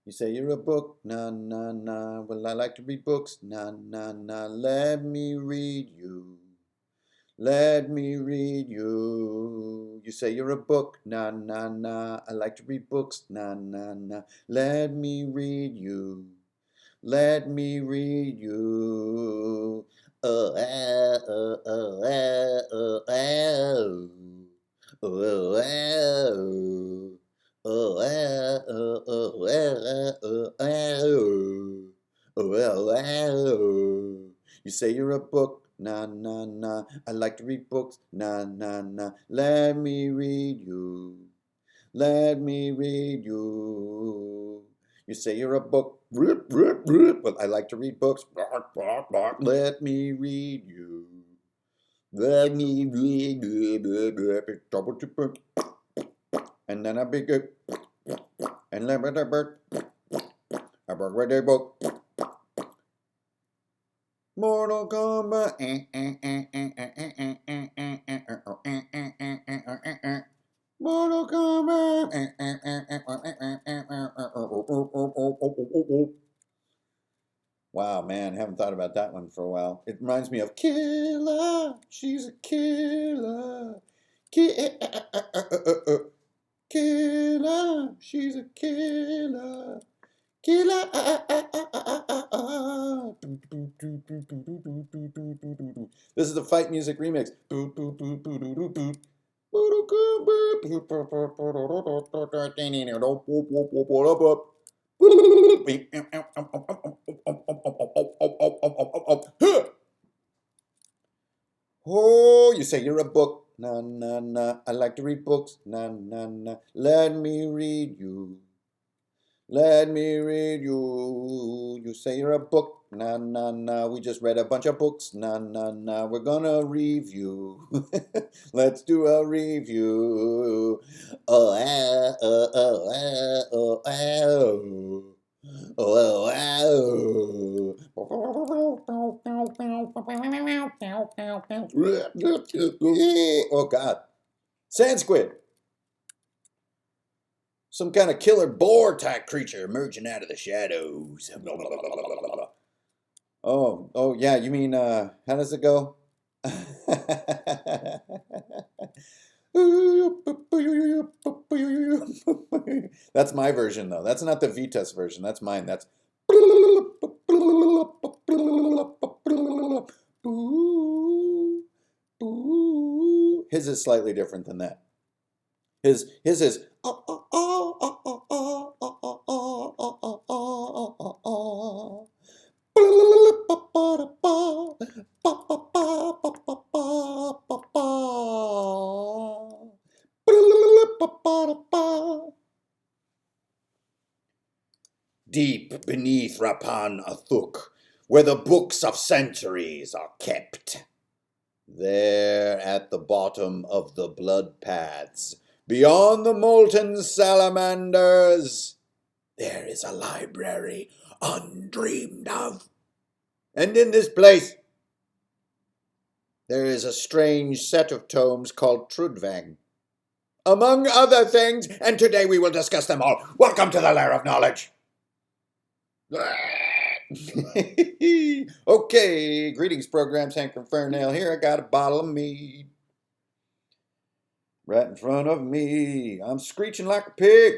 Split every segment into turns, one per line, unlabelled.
You say you're a book, na na na. Well, I like to read books, na na na. Let me read you. Let me read you. You say you're a book, na na na. I like to read books, na na na. Let me read you. Let me read you. Oh, oh, oh, oh, oh, oh, oh, oh. Oh, oh, oh, oh, oh, oh, oh, oh. You say you're a book, na na na. I like to read books, na na na. Let me read you. Let me read you. You say you're a book. Well, I like to read books. Let me read you. Let me read you. Double tip. And then a big and then a bird. A book. Mortal Kombat. Mortal Kombat. Wow, man, haven't thought about that one for a while. It reminds me of Killer. She's a killer. Killer. She's a killer. Killer. This is the fight music remix. Oh, you say you're a book. Na na na. I like to read books. Na na na. Let me read you. Let me read you. You say you're a book. Na na na. We just read a bunch of books. Na na na. We're gonna review. Let's do a review. Oh, ah, oh, oh, ah, oh, oh. Oh, oh God. Sand squid. Some kind of killer boar type creature emerging out of the shadows. Oh yeah, you mean how does it go? That's my version though. That's not the Vitas version. That's mine. That's his is slightly different than that. His is deep beneath Rapan Athuk, where the books of centuries are kept. There at the bottom of the blood paths, beyond the molten salamanders, there is a library undreamed of. And in this place, there is a strange set of tomes called Trudvang, among other things, and today we will discuss them all. Welcome to the Lair of Knowledge. Okay, greetings, program Hank Fernail here. I got a bottle of mead right in front of me. I'm screeching like a pig.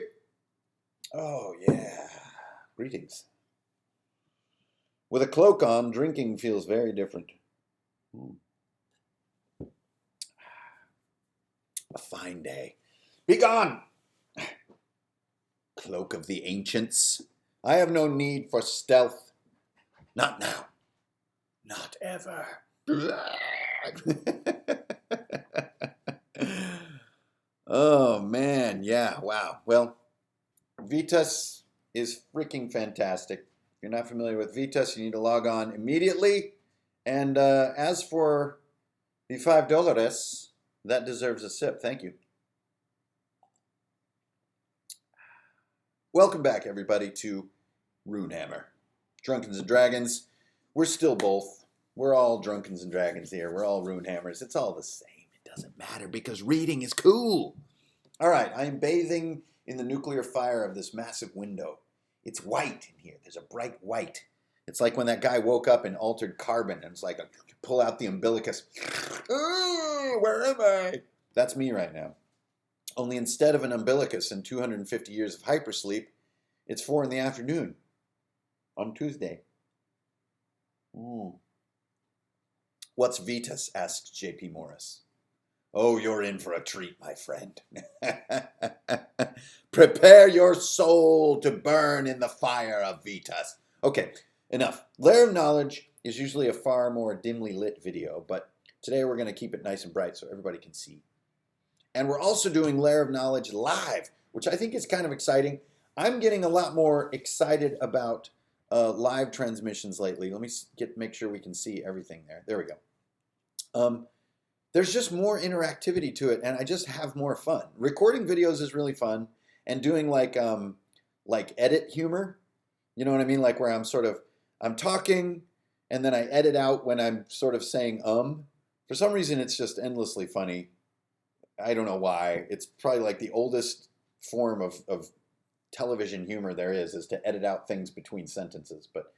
Oh, yeah. Greetings. With a cloak on, drinking feels very different. A fine day. Be gone! Cloak of the ancients. I have no need for stealth. Not now. Not ever. Oh, man. Yeah, wow. Well, Vitas is freaking fantastic. If you're not familiar with Vitas, you need to log on immediately. And as for the $5, that deserves a sip. Thank you. Welcome back, everybody, to Runehammer. Drunkens and Dragons. We're still both. We're all Drunkens and Dragons here. We're all Runehammers. It's all the same. It doesn't matter because reading is cool. All right, I am bathing in the nuclear fire of this massive window. It's white in here. There's a bright white. It's like when that guy woke up in altered carbon and it's like, pull out the umbilicus. Where am I? That's me right now. Only instead of an umbilicus and 250 years of hypersleep, it's 4 in the afternoon on Tuesday. What's Vetus? Asks J.P. Morris. Oh, you're in for a treat, my friend. Prepare your soul to burn in the fire of Vetus. Okay, enough. Lair of Knowledge is usually a far more dimly lit video, but today we're going to keep it nice and bright so everybody can see. And we're also doing Lair of Knowledge live, which I think is kind of exciting. I'm getting a lot more excited about live transmissions lately. Let me make sure we can see everything there. There we go. There's just more interactivity to it, and I just have more fun. Recording videos is really fun, and doing like edit humor, you know what I mean? Like where I'm talking, and then I edit out when I'm sort of saying For some reason, it's just endlessly funny. I don't know why. It's probably like the oldest form of television humor there is to edit out things between sentences. But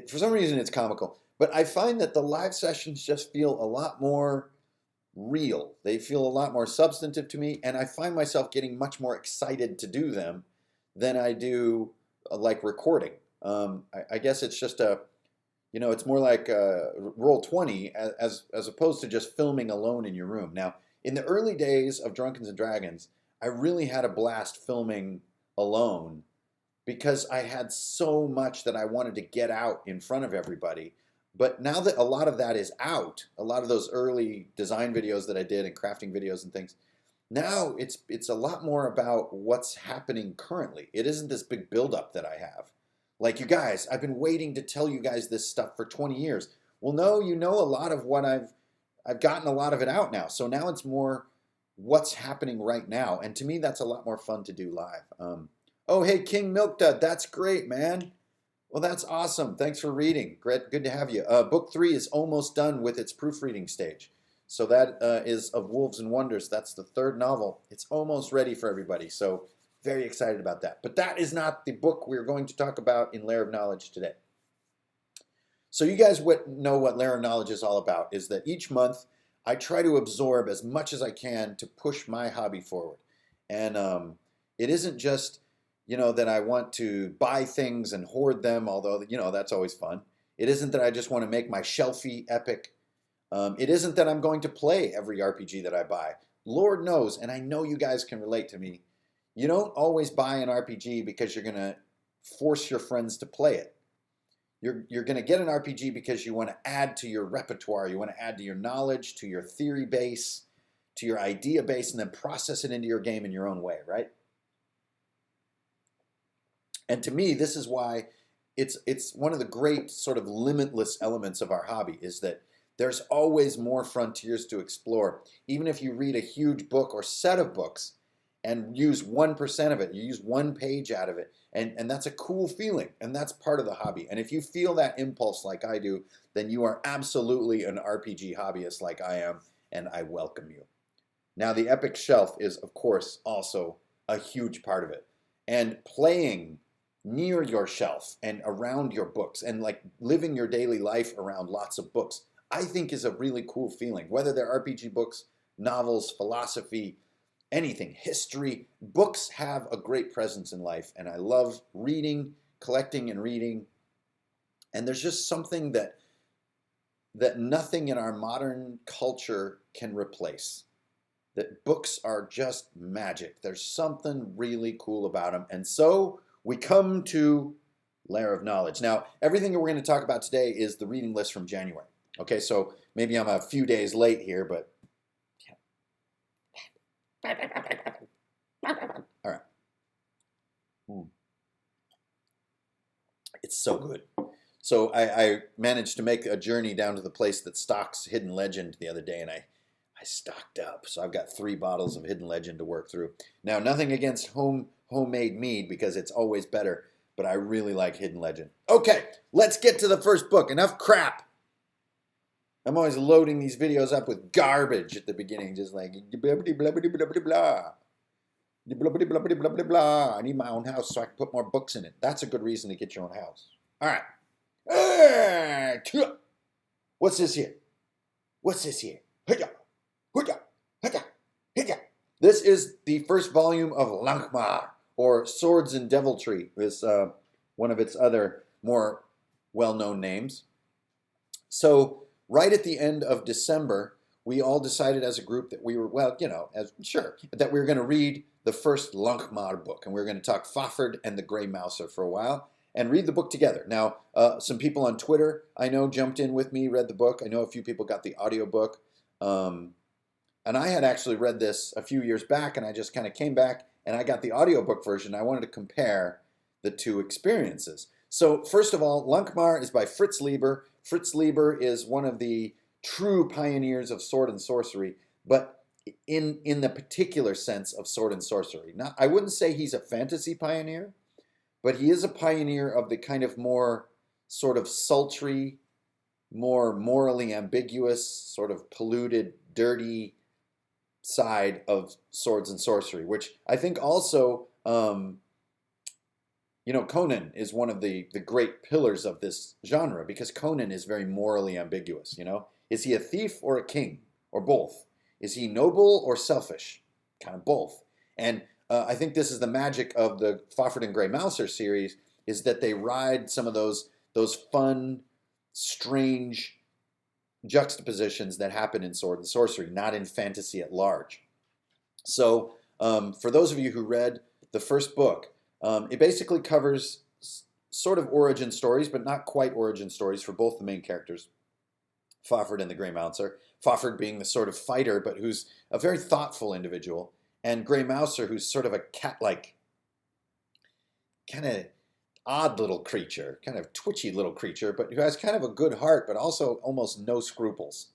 for some reason, it's comical. But I find that the live sessions just feel a lot more real. They feel a lot more substantive to me, and I find myself getting much more excited to do them than I do like recording. I guess it's just it's more like Roll20 as opposed to just filming alone in your room. Now, in the early days of Drunkards and Dragons, I really had a blast filming alone because I had so much that I wanted to get out in front of everybody. But now that a lot of that is out, a lot of those early design videos that I did and crafting videos and things, now it's a lot more about what's happening currently. It isn't this big buildup that I have. Like, you guys, I've been waiting to tell you guys this stuff for 20 years. Well, no, you know a lot of what I've gotten a lot of it out now. So now it's more what's happening right now. And to me, that's a lot more fun to do live. Oh, hey, King Milk Dud, that's great, man. Well, that's awesome. Thanks for reading. Great, good to have you. Book 3 is almost done with its proofreading stage. So that is of Wolves and Wonders. That's the 3rd novel. It's almost ready for everybody. So very excited about that. But that is not the book we're going to talk about in Lair of Knowledge today. So you guys know what Lair of Knowledge is all about, is that each month I try to absorb as much as I can to push my hobby forward. And it isn't just, that I want to buy things and hoard them, although, that's always fun. It isn't that I just want to make my shelfie epic. It isn't that I'm going to play every RPG that I buy. Lord knows, and I know you guys can relate to me, you don't always buy an RPG because you're going to force your friends to play it. You're going to get an RPG because you want to add to your repertoire. You want to add to your knowledge, to your theory base, to your idea base, and then process it into your game in your own way, right? And to me, this is why it's one of the great sort of limitless elements of our hobby, is that there's always more frontiers to explore. Even if you read a huge book or set of books and use 1% of it, you use 1 page out of it, and that's a cool feeling, and that's part of the hobby. And if you feel that impulse like I do, then you are absolutely an RPG hobbyist like I am, and I welcome you. Now, the Epic Shelf is, of course, also a huge part of it. And playing near your shelf and around your books and like living your daily life around lots of books, I think is a really cool feeling. Whether they're RPG books, novels, philosophy, anything, history, books have a great presence in life, and I love reading, collecting and reading. And there's just something that nothing in our modern culture can replace. That books are just magic. There's something really cool about them. And so we come to Lair of Knowledge. Now, everything that we're going to talk about today is the reading list from January. Okay, so maybe I'm a few days late here, but all right. It's so good. So I managed to make a journey down to the place that stocks Hidden Legend the other day, and I stocked up. So I've got 3 bottles of Hidden Legend to work through. Now, nothing against homemade mead, because it's always better, but I really like Hidden Legend. Okay, let's get to the first book. Enough crap. I'm always loading these videos up with garbage at the beginning, just like blah, blah, blah, blah, blah, blah, blah. Blah, blah, blah, blah, blah, blah, blah. I need my own house so I can put more books in it. That's a good reason to get your own house. All right. What's this here? What's this here? This is the first volume of Lankhmar, or Swords and Deviltry, is one of its other more well-known names. So right at the end of December, we all decided as a group that we were, that we were going to read the first Lankhmar book, and we were going to talk Fafhrd and the Grey Mouser for a while and read the book together. Now, some people on Twitter, I know, jumped in with me, read the book. I know a few people got the audiobook. And I had actually read this a few years back, and I just kind of came back and I got the audiobook version. I wanted to compare the two experiences. So first of all, Lankhmar is by Fritz Leiber. Fritz Leiber is one of the true pioneers of sword and sorcery, but in the particular sense of sword and sorcery. Now, I wouldn't say he's a fantasy pioneer, but he is a pioneer of the kind of more sort of sultry, more morally ambiguous, sort of polluted, dirty side of swords and sorcery, which I think also, Conan is one of the great pillars of this genre, because Conan is very morally ambiguous, Is he a thief or a king, or both? Is he noble or selfish? Kind of both. And I think this is the magic of the Fafhrd and Grey Mouser series, is that they ride some of those fun, strange juxtapositions that happen in sword and sorcery, not in fantasy at large. So for those of you who read the first book, it basically covers sort of origin stories, but not quite origin stories for both the main characters, Fafhrd and the Grey Mouser. Fafhrd being the sort of fighter, but who's a very thoughtful individual, and Grey Mouser, who's sort of a cat-like, kind of odd little creature, kind of twitchy little creature, but who has kind of a good heart, but also almost no scruples.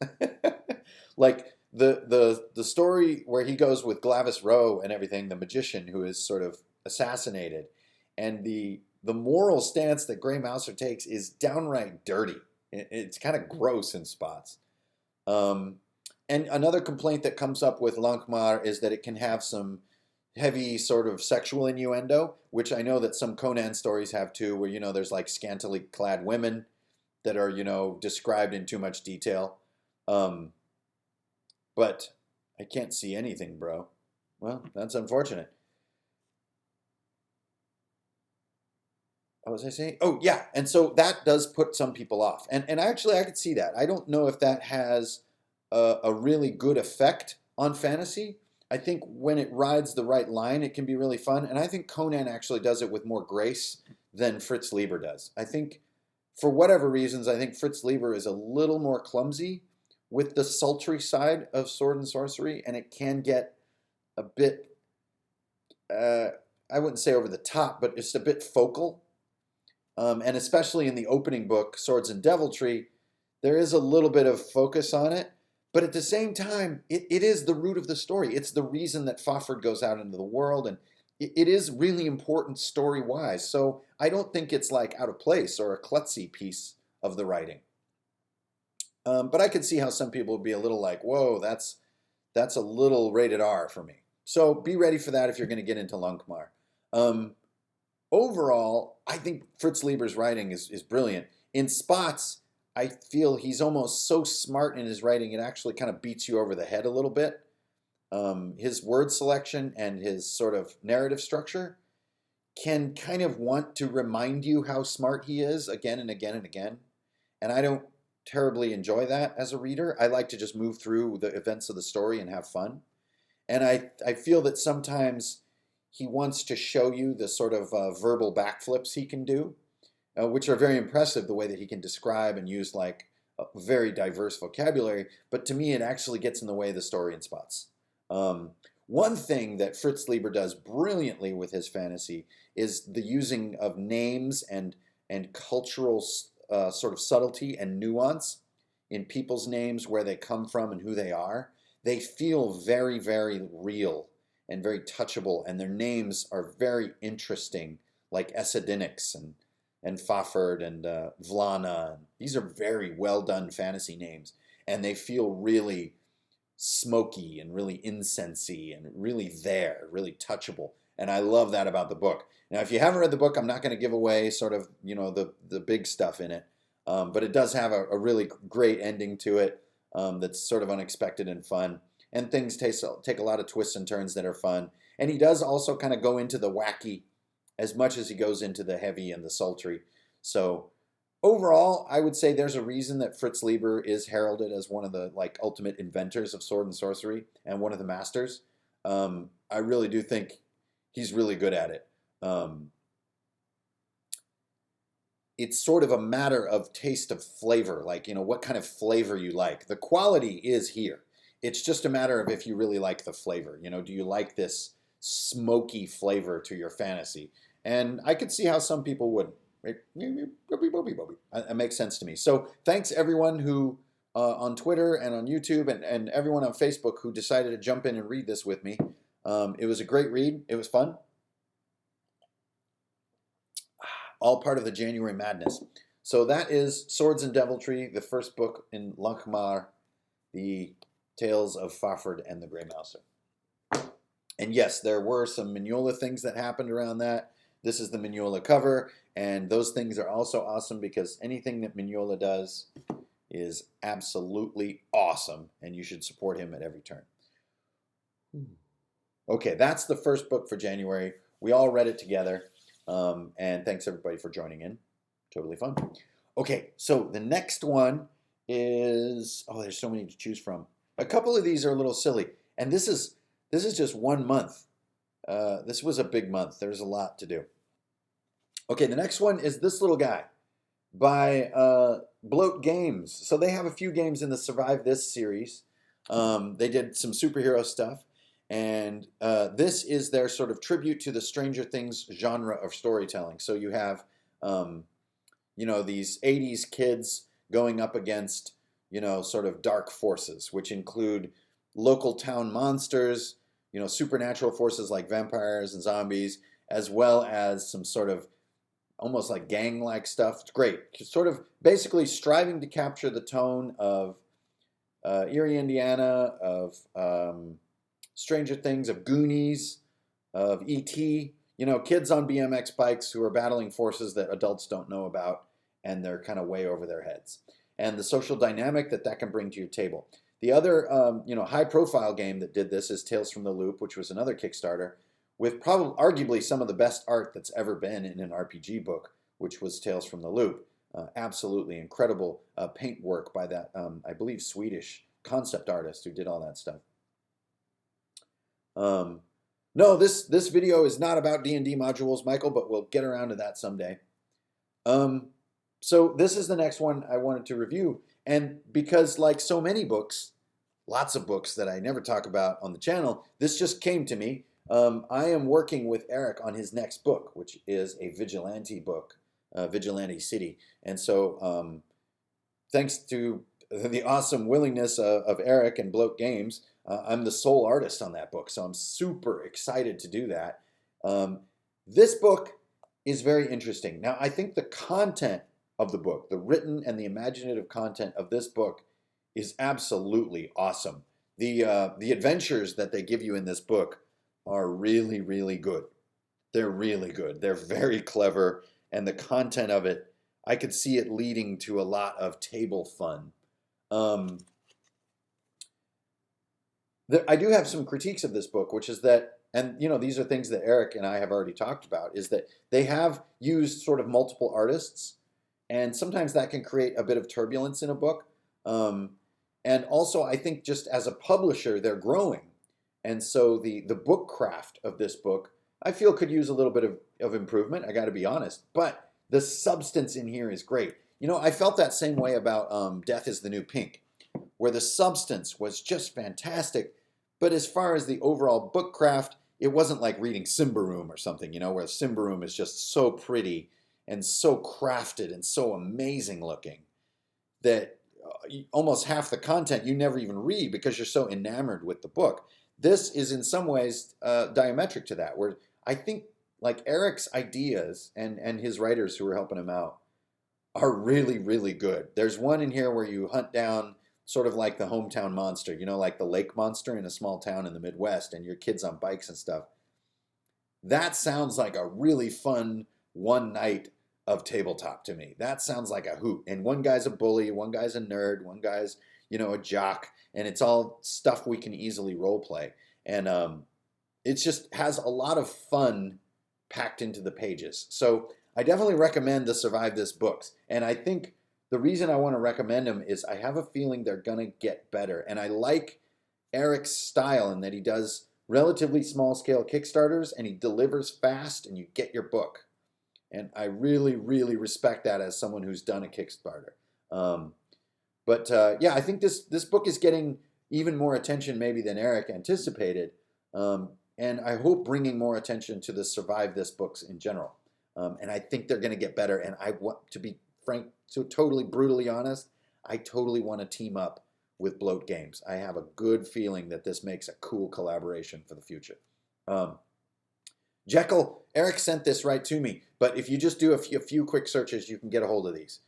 Like the story where he goes with Glavis Rowe and everything, the magician who is sort of assassinated, and the moral stance that Grey Mouser takes is downright dirty. It's kind of gross in spots. And another complaint that comes up with Lankhmar is that it can have some heavy sort of sexual innuendo, which I know that some Conan stories have too, where, there's like scantily clad women that are, described in too much detail. But I can't see anything, bro. Well, that's unfortunate. What was I saying? Oh, yeah. And so that does put some people off. And actually, I could see that. I don't know if that has a really good effect on fantasy. I think when it rides the right line, it can be really fun. And I think Conan actually does it with more grace than Fritz Leiber does. I think, for whatever reasons, I think Fritz Leiber is a little more clumsy with the sultry side of sword and sorcery, and it can get a bit, I wouldn't say over the top, but it's a bit focal. And especially in the opening book, Swords and Deviltry, there is a little bit of focus on it. But at the same time, it is the root of the story. It's the reason that Fafhrd goes out into the world, and it is really important story-wise. So I don't think it's like out of place or a klutzy piece of the writing. But I could see how some people would be a little like, whoa, that's a little rated R for me. So be ready for that if you're going to get into Lankhmar. Overall, I think Fritz Leiber's writing is brilliant. In spots, I feel he's almost so smart in his writing, it actually kind of beats you over the head a little bit. His word selection and his sort of narrative structure can kind of want to remind you how smart he is again and again and again. And I don't terribly enjoy that as a reader. I like to just move through the events of the story and have fun. And I feel that sometimes he wants to show you the sort of verbal backflips he can do, which are very impressive, the way that he can describe and use like a very diverse vocabulary. But to me, it actually gets in the way of the story in spots. One thing that Fritz Leiber does brilliantly with his fantasy is the using of names and cultural sort of subtlety and nuance in people's names, where they come from and who they are. They feel very, very real and very touchable, and their names are very interesting, like Esadinix and Fafhrd and Vlana. These are very well done fantasy names, and they feel really smoky and really incensey and really there, really touchable. And I love that about the book. Now, if you haven't read the book, I'm not going to give away sort of, the big stuff in it. But it does have a really great ending to it that's sort of unexpected and fun. And things take a lot of twists and turns that are fun. And he does also kind of go into the wacky as much as he goes into the heavy and the sultry. So overall, I would say there's a reason that Fritz Leiber is heralded as one of the ultimate inventors of sword and sorcery and one of the masters. I really do think he's really good at it. It's sort of a matter of taste of flavor, what kind of flavor you like. The quality is here. It's just a matter of if you really like the flavor. Do you like this smoky flavor to your fantasy? And I could see how some people wouldn't. It makes sense to me. So thanks everyone who on Twitter and on YouTube and everyone on Facebook who decided to jump in and read this with me. It was a great read. It was fun. All part of the January madness. So that is Swords and Deviltry, the first book in Lankhmar, the Tales of Fafhrd and the Grey Mouser. And yes, there were some Mignola things that happened around that. This is the Mignola cover, and those things are also awesome because anything that Mignola does is absolutely awesome, and you should support him at every turn. Okay, that's the first book for January. We all read it together. And thanks everybody for joining in. Totally fun. Okay, so the next one is, there's so many to choose from. A couple of these are a little silly, and this is just 1 month. This was a big month. There's a lot to do. Okay, the next one is this little guy by Bloat Games. So they have a few games in the Survive This series. They did some superhero stuff. And this is their sort of tribute to the Stranger Things genre of storytelling. So you have, these 80s kids going up against, sort of dark forces, which include local town monsters, supernatural forces like vampires and zombies, as well as some sort of almost like gang-like stuff. It's great. It's sort of basically striving to capture the tone of Erie, Indiana, of Stranger Things, of Goonies, of E.T., kids on BMX bikes who are battling forces that adults don't know about, and they're kind of way over their heads. And the social dynamic that can bring to your table. The other, high-profile game that did this is Tales from the Loop, which was another Kickstarter, with arguably some of the best art that's ever been in an RPG book, which was Tales from the Loop. Absolutely incredible paint work by that, I believe, Swedish concept artist who did all that stuff. No, this video is not about D&D modules, Michael, but we'll get around to that someday. So this is the next one I wanted to review. And because like so many books, lots of books that I never talk about on the channel, this just came to me. I am working with Eric on his next book, which is a vigilante book, Vigilante City. And so thanks to the awesome willingness of Eric and Bloat Games, I'm the sole artist on that book, so I'm super excited to do that. This book is very interesting. Now, I think the content of the book, the written and the imaginative content of this book is absolutely awesome. The adventures that they give you in this book are really, really good. They're really good. They're very clever, and the content of it, I could see it leading to a lot of table fun. I do have some critiques of this book, which is that, and these are things that Eric and I have already talked about, is that they have used sort of multiple artists, and sometimes that can create a bit of turbulence in a book. And also, I think just as a publisher, they're growing. And so the book craft of this book, I feel could use a little bit of improvement, I got to be honest. But the substance in here is great. I felt that same way about Death is the New Pink, where the substance was just fantastic. But as far as the overall book craft, it wasn't like reading Symbaroum or something, where Symbaroum is just so pretty and so crafted and so amazing looking that almost half the content you never even read because you're so enamored with the book. This is in some ways diametric to that, where I think like Eric's ideas and his writers who are helping him out are really, really good. There's one in here where you hunt down sort of like the hometown monster, you know, like the lake monster in a small town in the Midwest and your kids on bikes and stuff. That sounds like a really fun one night of tabletop to me. That sounds like a hoot. And one guy's a bully, one guy's a nerd, one guy's, you know, a jock, and it's all stuff we can easily role play. And it just has a lot of fun packed into the pages. So I definitely recommend the Survive This books. And I think the reason I want to recommend them is I have a feeling they're going to get better. And I like Eric's style in that he does relatively small scale Kickstarters and he delivers fast and you get your book. And I really, really respect that as someone who's done a Kickstarter. Yeah, I think this book is getting even more attention maybe than Eric anticipated. And I hope bringing more attention to the Survive This books in general. And I think they're going to get better. And I want to be frank, so totally brutally honest, I totally want to team up with Bloat Games. I have a good feeling that this makes a cool collaboration for the future. Jekyll, Eric sent this right to me, but if you just do a few quick searches, you can get a hold of these.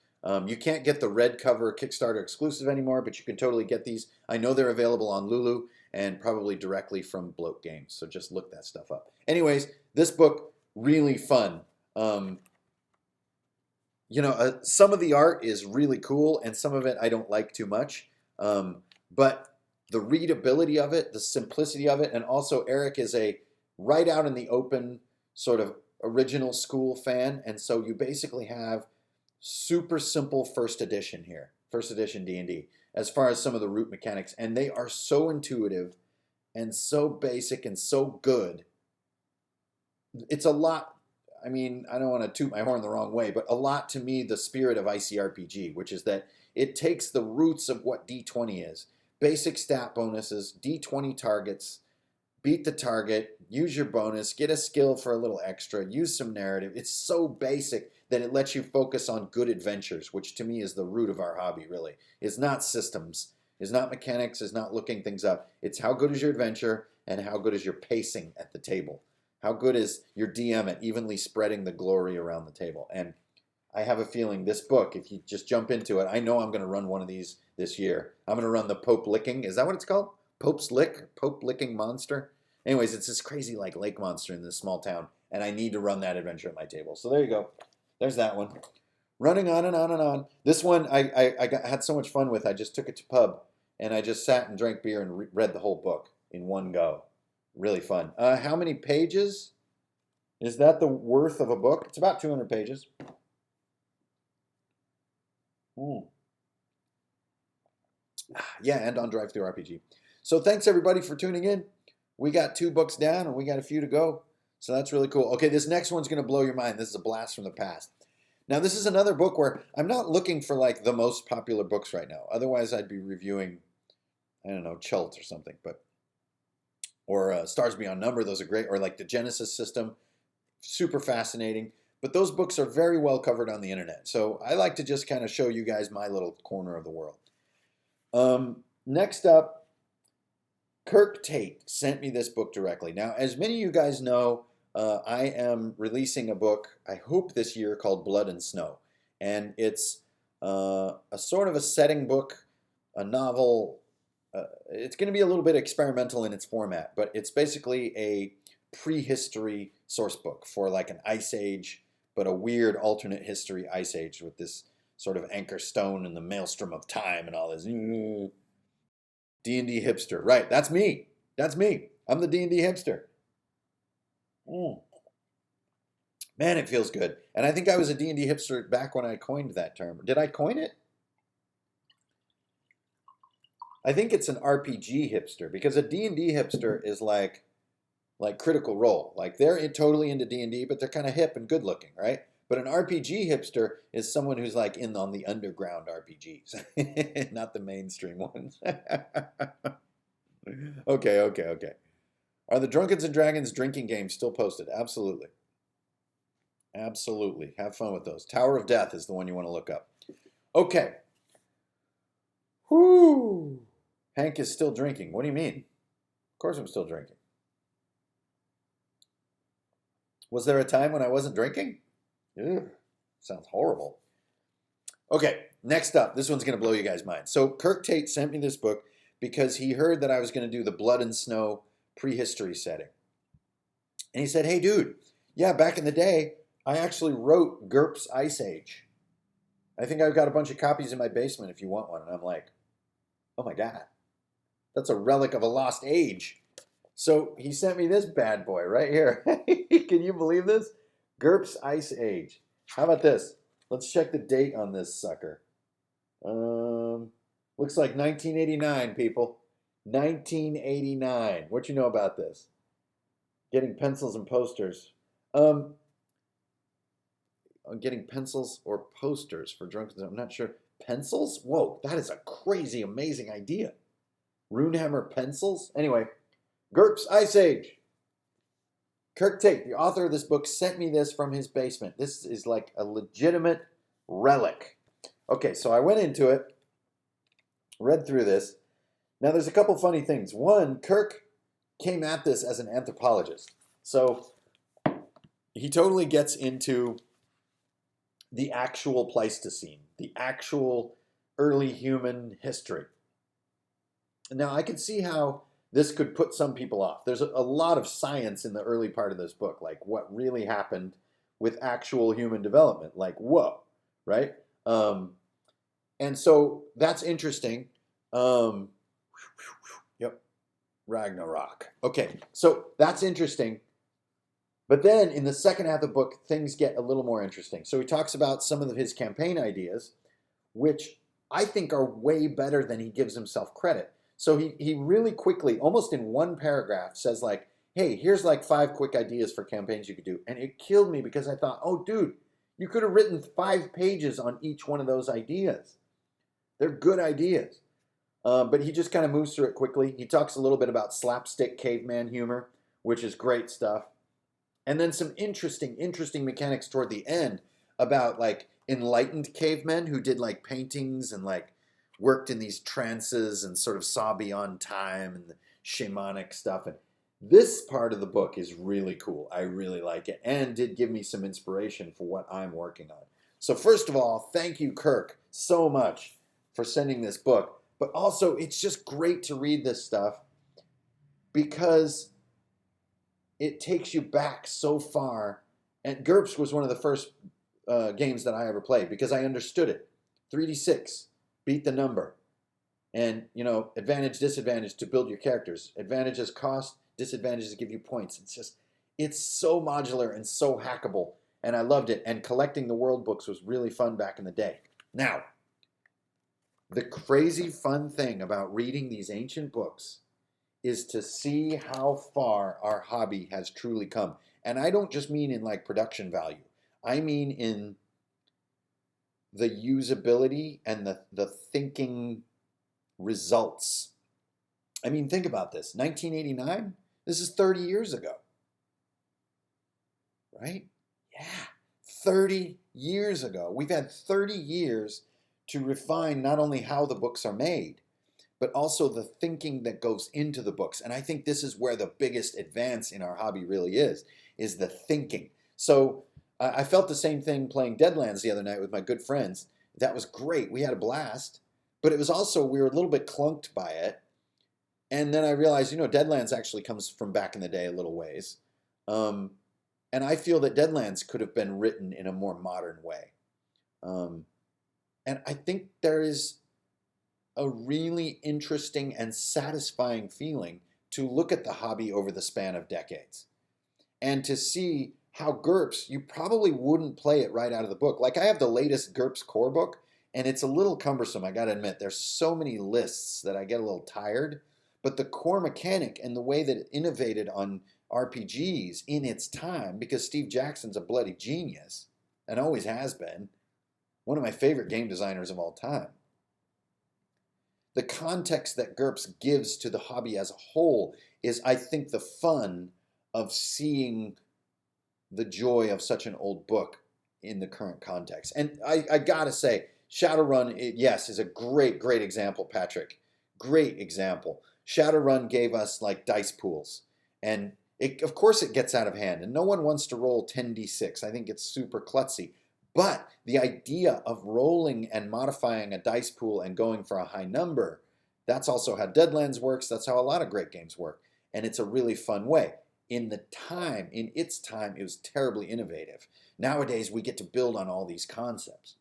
You can't get the red cover Kickstarter exclusive anymore, but you can totally get these. I know they're available on Lulu and probably directly from Bloat Games, so just look that stuff up. Anyways, this book, really fun. You know, some of the art is really cool, and some of it I don't like too much. But the readability of it, the simplicity of it, and also Eric is a right out in the open sort of original school fan, and so you basically have super simple first edition here, first edition D&D, as far as some of the root mechanics, and they are so intuitive and so basic and so good. It's a lot. I mean, I don't want to toot my horn the wrong way, but a lot to me the spirit of ICRPG, which is that it takes the roots of what D20 is. Basic stat bonuses, D20 targets, beat the target, use your bonus, get a skill for a little extra, use some narrative. It's so basic that it lets you focus on good adventures, which to me is the root of our hobby, really. It's not systems, it's not mechanics, it's not looking things up. It's how good is your adventure and how good is your pacing at the table. How good is your DM at evenly spreading the glory around the table? And I have a feeling this book, if you just jump into it, I know I'm going to run one of these this year. I'm going to run the Pope Licking. Is that what it's called? Pope's Lick? Pope Licking Monster? Anyways, it's this crazy like lake monster in this small town, and I need to run that adventure at my table. So there you go. There's that one. Running on and on and on. This one I had so much fun with. I just took it to pub, and I just sat and drank beer and read the whole book in one go. Really fun. How many pages? Is that the worth of a book? It's about 200 pages. Yeah, and on DriveThruRPG. So thanks everybody for tuning in. We got 2 books down and we got a few to go. So that's really cool. Okay, this next one's going to blow your mind. This is a blast from the past. Now, this is another book where I'm not looking for like the most popular books right now. Otherwise, I'd be reviewing, I don't know, Chult or something, or Stars Beyond Number. Those are great. Or like the Genesis system, super fascinating. But those books are very well covered on the internet. So I like to just kind of show you guys my little corner of the world. Next up, Kirk Tate sent me this book directly. Now, as many of you guys know, I am releasing a book, I hope this year, called Blood and Snow. And it's a sort of a setting book, a novel. It's going to be a little bit experimental in its format, but it's basically a prehistory source book for like an Ice Age, but a weird alternate history Ice Age with this sort of anchor stone and the maelstrom of time and all this. D&D hipster. Right, that's me. That's me. I'm the D&D hipster. Man, it feels good. And I think I was a D&D hipster back when I coined that term. Did I coin it? I think it's an RPG hipster, because a D&D hipster is like Critical Role. Like they're totally into D&D, but they're kind of hip and good looking, right? But an RPG hipster is someone who's like in on the underground RPGs, not the mainstream ones. Okay. Are the Drunkards and Dragons drinking games still posted? Absolutely. Absolutely. Have fun with those. Tower of Death is the one you want to look up. Okay. Whoo. Hank is still drinking. What do you mean? Of course I'm still drinking. Was there a time when I wasn't drinking? Ew, sounds horrible. Okay, Next up, this one's going to blow you guys' mind. So Kirk Tate sent me this book because he heard that I was going to do the Blood and Snow prehistory setting. And he said, hey, dude, yeah, back in the day, I actually wrote GURPS Ice Age. I think I've got a bunch of copies in my basement if you want one. And I'm like, oh my God, that's a relic of a lost age. So he sent me this bad boy right here. Can you believe this? GURPS Ice Age. How about this? Let's check the date on this sucker. Looks like 1989, people. 1989. What you know about this? Getting pencils and posters. Getting pencils or posters for drunks. I'm not sure. Pencils? Whoa, that is a crazy, amazing idea. Runehammer pencils? Anyway, GURPS Ice Age. Kirk Tate, the author of this book, sent me this from his basement. This is like a legitimate relic. Okay, so I went into it, read through this. Now, there's a couple funny things. One, Kirk came at this as an anthropologist. So he totally gets into the actual Pleistocene, the actual early human history. Now, I can see how this could put some people off. There's a lot of science in the early part of this book, like what really happened with actual human development. Like, whoa, right? And so that's interesting. Yep, Ragnarok. Okay, so that's interesting. But then in the second half of the book, things get a little more interesting. So he talks about some of his campaign ideas, which I think are way better than he gives himself credit. So he really quickly, almost in one paragraph, says like, hey, here's like 5 quick ideas for campaigns you could do. And it killed me because I thought, oh, dude, you could have written 5 pages on each one of those ideas. They're good ideas. But he just kind of moves through it quickly. He talks a little bit about slapstick caveman humor, which is great stuff. And then some interesting mechanics toward the end about like enlightened cavemen who did like paintings and like worked in these trances and sort of saw beyond time and the shamanic stuff. And this part of the book is really cool. I really like it and did give me some inspiration for what I'm working on. So first of all, thank you, Kirk, so much for sending this book. But also, it's just great to read this stuff because it takes you back so far. And GURPS was one of the first games that I ever played because I understood it. 3d6, beat the number. And, you know, advantage, disadvantage to build your characters. Advantages cost, disadvantages give you points. It's so modular and so hackable. And I loved it. And collecting the world books was really fun back in the day. Now, the crazy fun thing about reading these ancient books is to see how far our hobby has truly come. And I don't just mean in like production value. I mean in the usability and the thinking results. I mean, think about this. 1989, this is 30 years ago. Right? Yeah, 30 years ago. We've had 30 years to refine not only how the books are made, but also the thinking that goes into the books. And I think this is where the biggest advance in our hobby really is the thinking. So I felt the same thing playing Deadlands the other night with my good friends. That was great. We had a blast. But it was also, we were a little bit clunked by it. And then I realized, you know, Deadlands actually comes from back in the day a little ways. And I feel that Deadlands could have been written in a more modern way. And I think there is a really interesting and satisfying feeling to look at the hobby over the span of decades and to see how GURPS, you probably wouldn't play it right out of the book. Like I have the latest GURPS core book and it's a little cumbersome, I gotta admit. There's so many lists that I get a little tired, but the core mechanic and the way that it innovated on RPGs in its time, because Steve Jackson's a bloody genius and always has been, one of my favorite game designers of all time. The context that GURPS gives to the hobby as a whole is, I think, the fun of seeing the joy of such an old book in the current context. And I gotta say, Shadowrun, yes, is a great example, Patrick. Great example. Shadowrun gave us like dice pools. And of course it gets out of hand. And no one wants to roll 10d6. I think it's super klutzy. But the idea of rolling and modifying a dice pool and going for a high number, that's also how Deadlands works. That's how a lot of great games work. And it's a really fun way. In its time, it was terribly innovative. Nowadays, we get to build on all these concepts.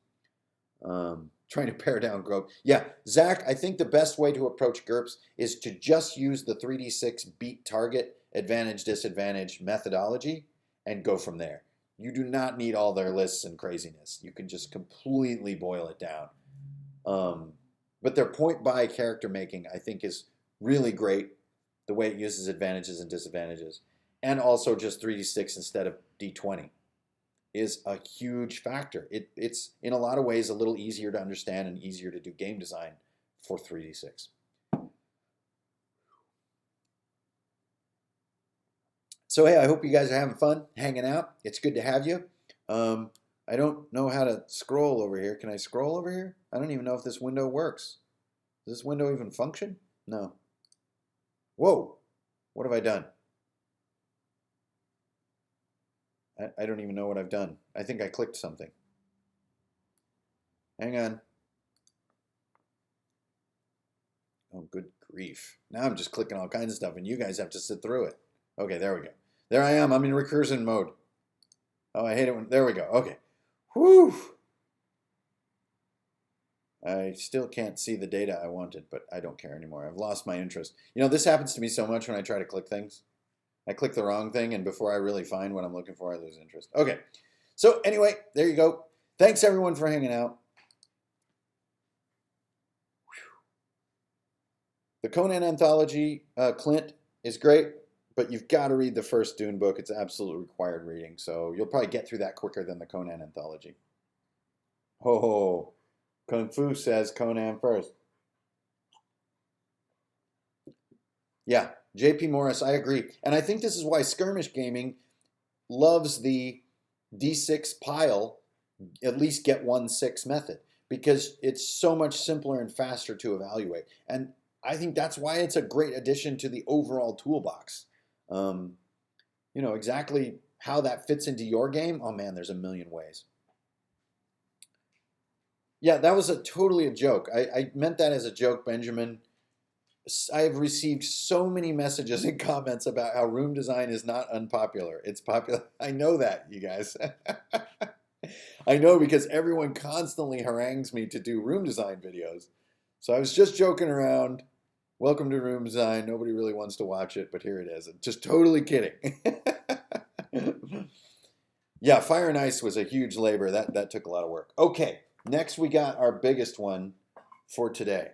Trying to pare down growth. Yeah, Zach, I think the best way to approach GURPS is to just use the 3d6 beat target, advantage, disadvantage methodology and go from there. You do not need all their lists and craziness. You can just completely boil it down. But their point-buy character making, I think, is really great. The way it uses advantages and disadvantages. And also just 3d6 instead of d20 is a huge factor. It's, in a lot of ways, a little easier to understand and easier to do game design for 3d6. So, hey, I hope you guys are having fun, hanging out. It's good to have you. I don't know how to scroll over here. Can I scroll over here? I don't even know if this window works. Does this window even function? No. Whoa, what have I done? I don't even know what I've done. I think I clicked something. Hang on. Oh, good grief. Now I'm just clicking all kinds of stuff and you guys have to sit through it. Okay, there we go. There I am. I'm in recursion mode. Oh, I hate it when... There we go. Okay. Whew. I still can't see the data I wanted, but I don't care anymore. I've lost my interest. You know, this happens to me so much when I try to click things. I click the wrong thing, and before I really find what I'm looking for, I lose interest. Okay. So anyway, there you go. Thanks, everyone, for hanging out. The Conan anthology, Clint, is great, but you've got to read the first Dune book. It's absolutely required reading, so you'll probably get through that quicker than the Conan anthology. Oh, Kung Fu says Conan first. Yeah, JP Morris, I agree. And I think this is why Skirmish Gaming loves the D6 pile, at least get 1/6 method, because it's so much simpler and faster to evaluate. And I think that's why it's a great addition to the overall toolbox. You know, exactly how that fits into your game, oh man, there's a million ways. Yeah, that was totally a joke. I meant that as a joke, Benjamin. I have received so many messages and comments about how room design is not unpopular. It's popular. I know that, you guys. I know because everyone constantly harangues me to do room design videos. So I was just joking around. Welcome to room design. Nobody really wants to watch it, but here it is. Just totally kidding. Yeah, Fire and Ice was a huge labor. That took a lot of work. Okay, next we got our biggest one for today.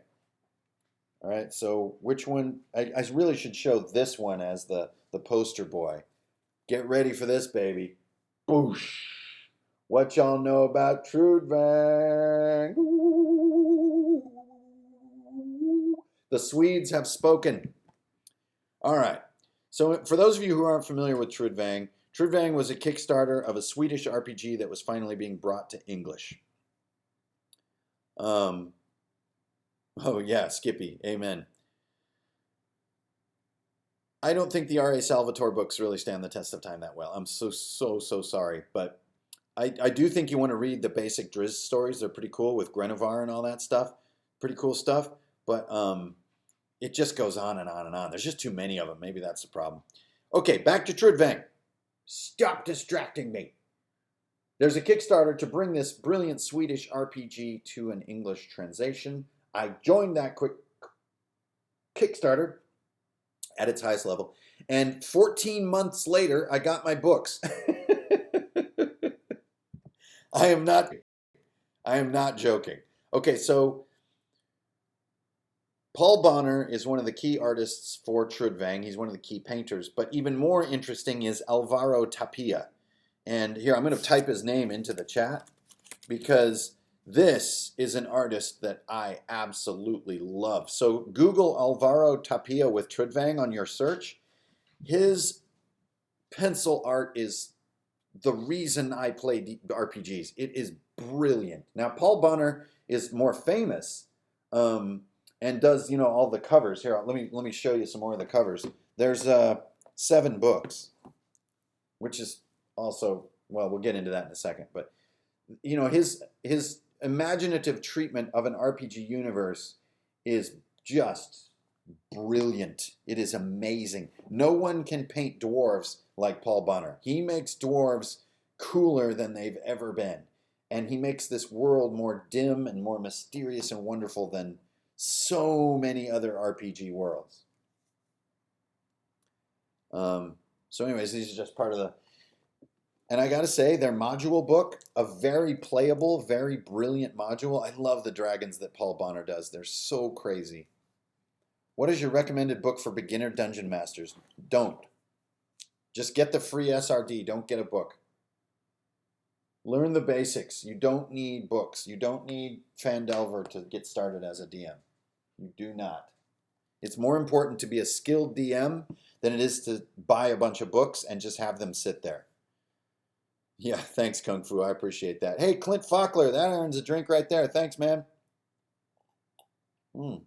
All right, so which one? I really should show this one as the poster boy. Get ready for this, baby. Boosh. What y'all know about Trudvang? The Swedes have spoken. All right, so for those of you who aren't familiar with Trudvang, Trudvang was a Kickstarter of a Swedish RPG that was finally being brought to English. Oh yeah, Skippy, amen. I don't think the R.A. Salvatore books really stand the test of time that well. I'm so sorry, but I do think you want to read the basic Drizzt stories. They're pretty cool with Grenovar and all that stuff. Pretty cool stuff, but it just goes on and on and on. There's just too many of them. Maybe that's the problem. Okay, back to Trudvang. Stop distracting me. There's a Kickstarter to bring this brilliant Swedish RPG to an English translation. I joined that quick Kickstarter at its highest level, and 14 months later, I got my books. I am not joking. Okay, so Paul Bonner is one of the key artists for Trudvang. He's one of the key painters, but even more interesting is Alvaro Tapia. And here, I'm going to type his name into the chat because this is an artist that I absolutely love. So Google Alvaro Tapia with Trudvang on your search. His pencil art is the reason I play RPGs. It is brilliant. Now, Paul Bonner is more famous and does, you know, all the covers. Here, let me show you some more of the covers. There's 7 books, which is also, well, we'll get into that in a second. But you know, his imaginative treatment of an RPG universe is just brilliant. It is amazing. No one can paint dwarves like Paul Bunner. He makes dwarves cooler than they've ever been. And he makes this world more dim and more mysterious and wonderful than so many other RPG worlds. So anyways, these are just part of the... And I got to say, their module book, a very playable, very brilliant module. I love the dragons that Paul Bonner does. They're so crazy. What is your recommended book for beginner dungeon masters? Don't. Just get the free SRD. Don't get a book. Learn the basics. You don't need books. You don't need Fandelver to get started as a DM. You do not. It's more important to be a skilled DM than it is to buy a bunch of books and just have them sit there. Yeah, thanks, Kung Fu. I appreciate that. Hey, Clint Faulkner, that earns a drink right there. Thanks, man. You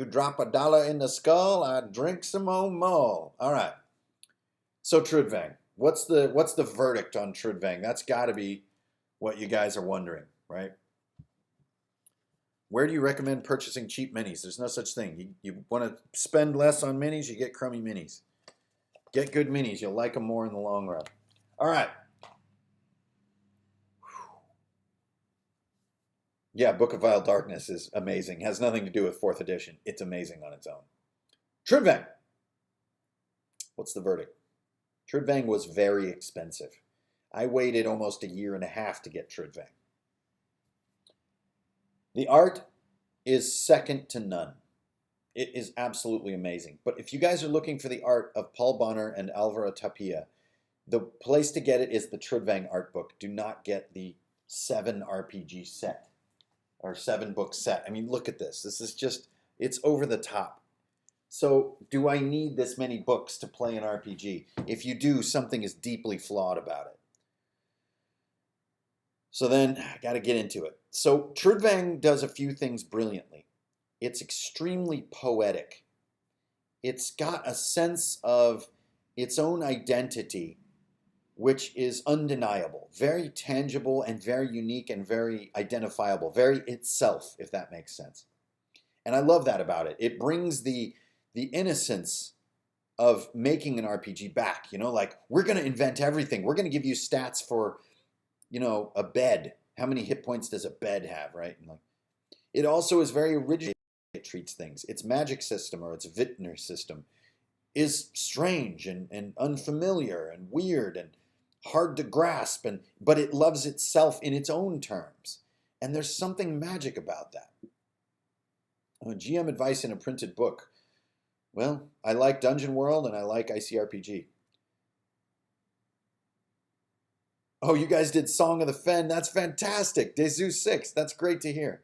drop $1 in the skull, I drink some more. All right. So Trudvang, what's the verdict on Trudvang? That's got to be what you guys are wondering, right? Where do you recommend purchasing cheap minis? There's no such thing. You want to spend less on minis, you get crummy minis. Get good minis. You'll like them more in the long run. All right. Yeah, Book of Vile Darkness is amazing. Has nothing to do with 4th edition. It's amazing on its own. Trudvang. What's the verdict? Trudvang was very expensive. I waited almost 1.5 years to get Trudvang. The art is second to none. It is absolutely amazing. But if you guys are looking for the art of Paul Bonner and Alvaro Tapia, the place to get it is the Trudvang art book. Do not get the 7 RPG set or 7 book set. I mean, look at this. This is just, it's over the top. So do I need this many books to play an RPG? If you do, something is deeply flawed about it. So then I got to get into it. So Trudvang does a few things brilliantly. It's extremely poetic. It's got a sense of its own identity, which is undeniable, very tangible and very unique and very identifiable, very itself, if that makes sense. And I love that about it. It brings the innocence of making an RPG back, you know, like we're going to invent everything. We're going to give you stats for, you know, a bed. How many hit points does a bed have, right? And like, it also is very original. It treats things. Its magic system or its Vintner system is strange and unfamiliar and weird and hard to grasp, but it loves itself in its own terms. And there's something magic about that. GM advice in a printed book. Well, I like Dungeon World and I like ICRPG. Oh, you guys did Song of the Fen. That's fantastic. Dezu 6. That's great to hear.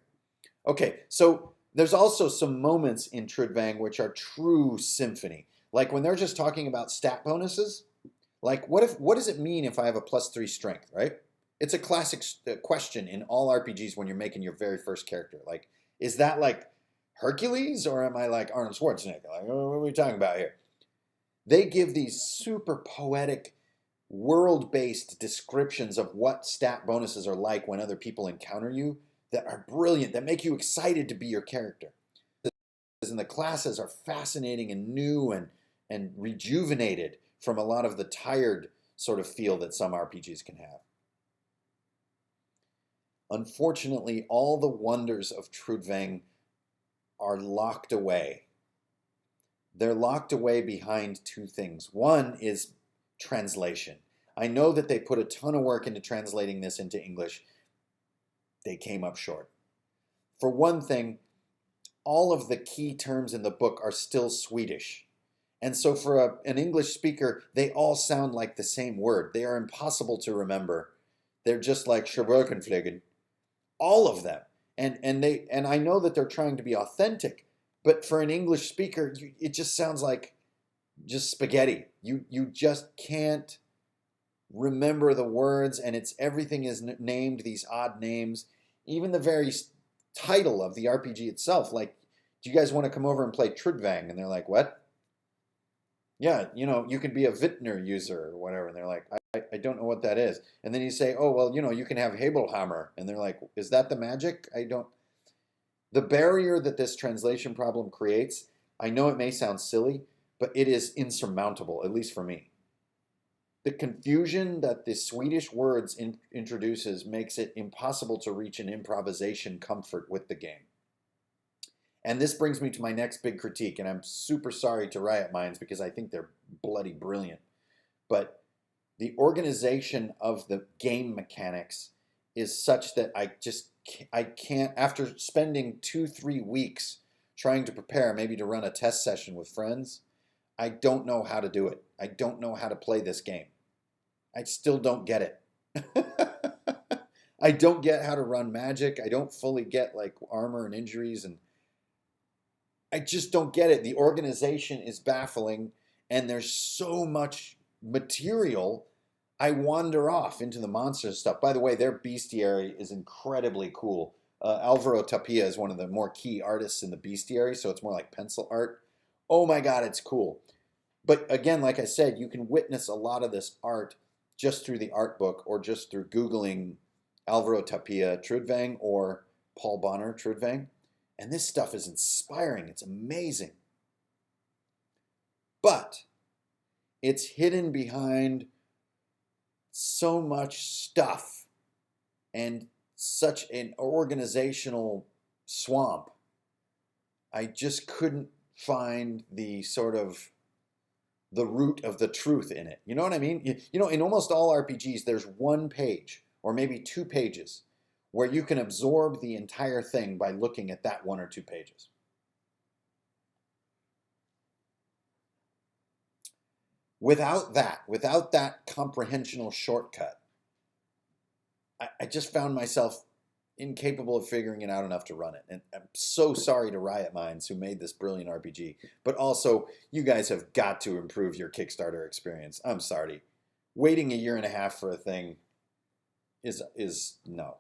Okay, so there's also some moments in Trudvang which are true symphony. Like when they're just talking about stat bonuses. Like what does it mean if I have a +3 strength, right? It's a classic question in all RPGs when you're making your very first character. Like, is that like Hercules or am I like Arnold Schwarzenegger? Like, what are we talking about here? They give these super poetic, world-based descriptions of what stat bonuses are like when other people encounter you that are brilliant, that make you excited to be your character. And the classes are fascinating and new and rejuvenated from a lot of the tired sort of feel that some RPGs can have. Unfortunately, all the wonders of Trudvang are locked away. They're locked away behind 2 things. One is translation. I know that they put a ton of work into translating this into English. They came up short. For one thing, all of the key terms in the book are still Swedish. And so for an English speaker, they all sound like the same word. They are impossible to remember. They're just like Scherwirkenfliegen. All of them. And I know that they're trying to be authentic, but for an English speaker, it just sounds like just spaghetti. You just can't remember the words, and everything is named these odd names. Even the very title of the RPG itself, like, do you guys want to come over and play Trudvang? And they're like, what? Yeah, you can be a Vintner user or whatever, and they're like, I don't know what that is. And then you say, oh, well, you can have Habelhammer, and they're like, is that the magic? I don't. The barrier that this translation problem creates, I know it may sound silly, but it is insurmountable, at least for me. The confusion that the Swedish words introduces makes it impossible to reach an improvisation comfort with the game. And this brings me to my next big critique, and I'm super sorry to Riot Minds because I think they're bloody brilliant. But the organization of the game mechanics is such that I can't, after spending 2-3 weeks trying to prepare, maybe to run a test session with friends, I don't know how to do it. I don't know how to play this game. I still don't get it. I don't get how to run magic. I don't fully get like armor and injuries, and I just don't get it. The organization is baffling, and there's so much material. I wander off into the monster stuff. By the way, their bestiary is incredibly cool. Alvaro Tapia is one of the more key artists in the bestiary, so it's more like pencil art. Oh my God, it's cool. But again, like I said, you can witness a lot of this art just through the art book or just through Googling Alvaro Tapia Trudvang or Paul Bonner Trudvang. And this stuff is inspiring. It's amazing. But it's hidden behind so much stuff and such an organizational swamp. I just couldn't find the sort of the root of the truth in it. You know what I mean? In almost all RPGs, there's one page or maybe 2 pages where you can absorb the entire thing by looking at that 1 or 2 pages. Without that comprehensional shortcut, I just found myself incapable of figuring it out enough to run it. And I'm so sorry to Riot Minds who made this brilliant RPG. But also, you guys have got to improve your Kickstarter experience. I'm sorry. Waiting a year and a half for a thing is no.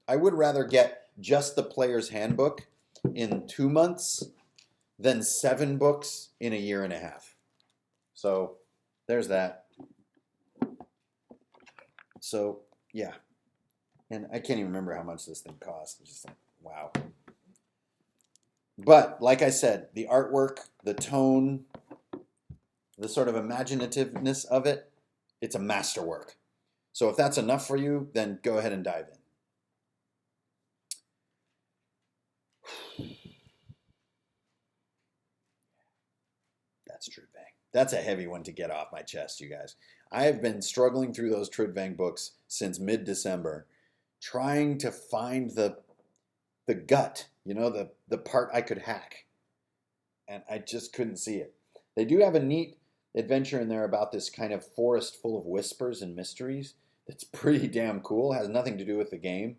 I would rather get just the player's handbook in 2 months than 7 books in a year and a half. So there's that. So yeah. And I can't even remember how much this thing cost. It's just like, wow. But like I said, the artwork, the tone, the sort of imaginativeness of it, it's a masterwork. So if that's enough for you, then go ahead and dive in. That's Trudvang. That's a heavy one to get off my chest, you guys. I have been struggling through those Trudvang books since mid-December, trying to find the gut, the part I could hack. And I just couldn't see it. They do have a neat adventure in there about this kind of forest full of whispers and mysteries that's pretty damn cool. It has nothing to do with the game.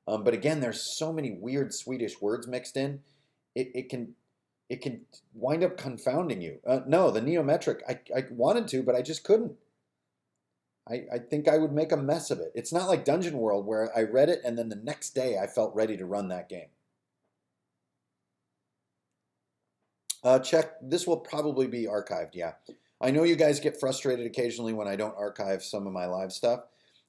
But again, there's so many weird Swedish words mixed in. It can wind up confounding you. No, the neometric, I wanted to, but I just couldn't. I think I would make a mess of it. It's not like Dungeon World where I read it and then the next day I felt ready to run that game. Check, this will probably be archived, yeah. I know you guys get frustrated occasionally when I don't archive some of my live stuff.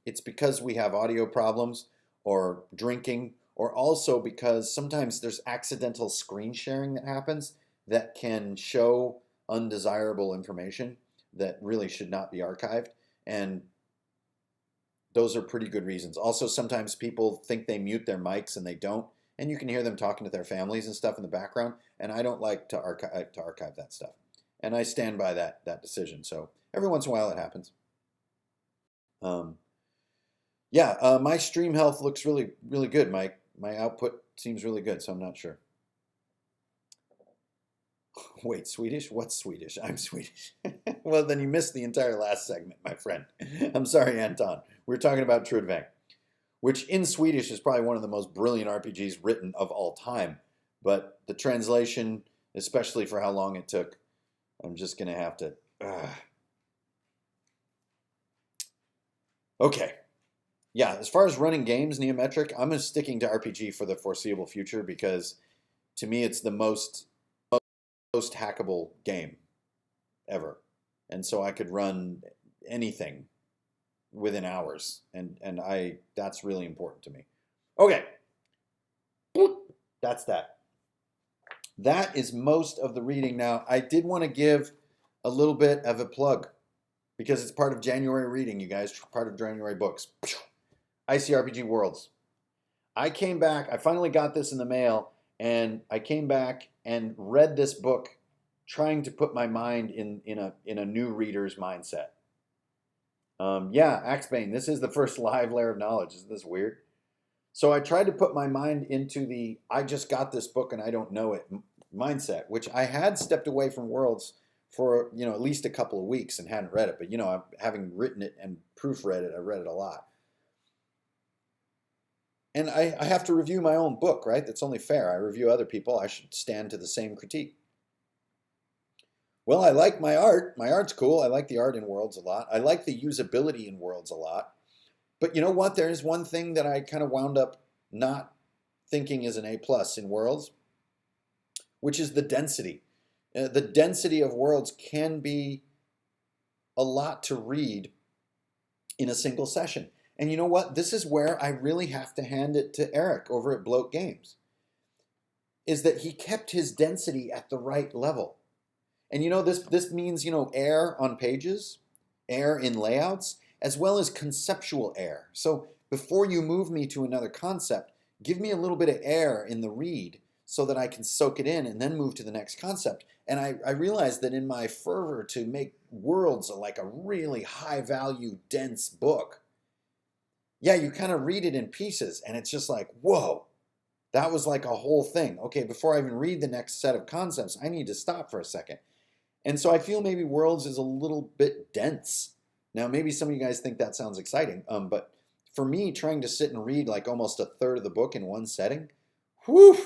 It's because we have audio problems or drinking, or also because sometimes there's accidental screen sharing that happens that can show undesirable information that really should not be archived. And those are pretty good reasons. Also, sometimes people think they mute their mics and they don't, and you can hear them talking to their families and stuff in the background, and I don't like to archive that stuff. And I stand by that decision. So every once in a while it happens. My stream health looks really, really good. My output seems really good, so I'm not sure. Wait, Swedish? What's Swedish? I'm Swedish. Well, then you missed the entire last segment, my friend. I'm sorry, Anton. We're talking about Trudvang, which in Swedish is probably one of the most brilliant RPGs written of all time. But the translation, especially for how long it took, I'm just going to have to... Okay. Yeah, as far as running games, Neometric, I'm sticking to RPG for the foreseeable future because to me it's the most most hackable game ever. And so I could run anything within hours. And that's really important to me. Okay. That's that. That is most of the reading. Now, I did want to give a little bit of a plug because it's part of January reading, you guys, part of January books. ICRPG Worlds. I came back, I finally got this in the mail, and I came back and read this book trying to put my mind in a new reader's mindset. Yeah, Axebane, this is the first live Lair of Knowledge. Isn't this weird? So I tried to put my mind into the I just got this book and I don't know it mindset, which I had stepped away from Worlds for, at least a couple of weeks and hadn't read it. But, having written it and proofread it, I read it a lot. And I have to review my own book, right? That's only fair. I review other people. I should stand to the same critique. Well, I like my art. My art's cool. I like the art in Worlds a lot. I like the usability in Worlds a lot. But you know what? There is one thing that I kind of wound up not thinking is an A+ in Worlds, which is the density. The density of Worlds can be a lot to read in a single session. And you know what? This is where I really have to hand it to Eric over at Bloat Games, is that he kept his density at the right level. And this means, air on pages, air in layouts, as well as conceptual air. So before you move me to another concept, give me a little bit of air in the read so that I can soak it in and then move to the next concept. And I realized that in my fervor to make Worlds like a really high value, dense book, yeah, you kind of read it in pieces and it's just like, whoa, that was like a whole thing. Okay, before I even read the next set of concepts, I need to stop for a second. And so I feel maybe Worlds is a little bit dense. Now, maybe some of you guys think that sounds exciting, but for me, trying to sit and read like almost a third of the book in one setting, whew,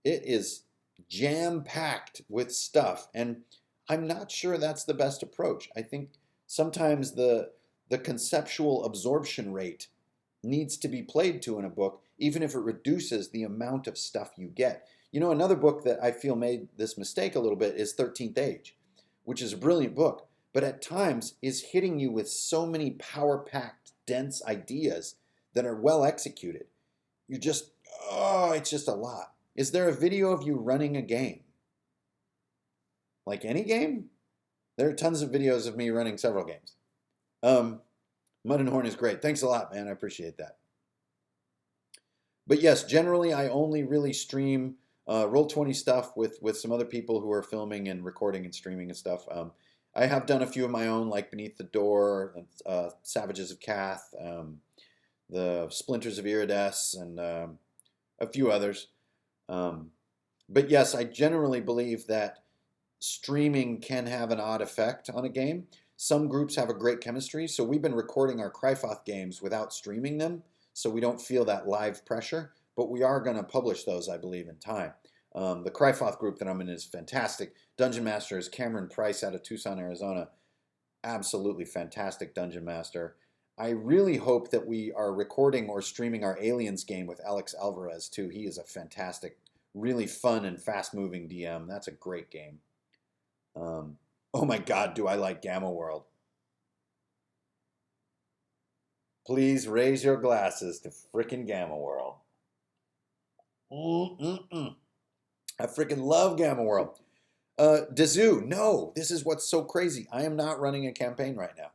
it is jam-packed with stuff. And I'm not sure that's the best approach. I think sometimes the conceptual absorption rate needs to be played to in a book, even if it reduces the amount of stuff you get. Another book that I feel made this mistake a little bit is 13th Age, which is a brilliant book, but at times is hitting you with so many power-packed, dense ideas that are well executed. It's just a lot. Is there a video of you running a game? Like any game? There are tons of videos of me running several games. Mud and Horn is great. Thanks a lot, man. I appreciate that. But yes, generally I only really stream Roll20 stuff with some other people who are filming and recording and streaming and stuff. I have done a few of my own, like Beneath the Door, Savages of Kath, the Splinters of Irides, and a few others. But yes, I generally believe that streaming can have an odd effect on a game. Some groups have a great chemistry, so we've been recording our Cryfoth games without streaming them, so we don't feel that live pressure, but we are going to publish those, I believe, in time. The Cryfoth group that I'm in is fantastic. Dungeon Master is Cameron Price out of Tucson, Arizona. Absolutely fantastic Dungeon Master. I really hope that we are recording or streaming our Aliens game with Alex Alvarez, too. He is a fantastic, really fun and fast-moving DM. That's a great game. Oh my God, do I like Gamma World. Please raise your glasses to frickin' Gamma World. I frickin' love Gamma World. Dazoo, no, this is what's so crazy. I am not running a campaign right now.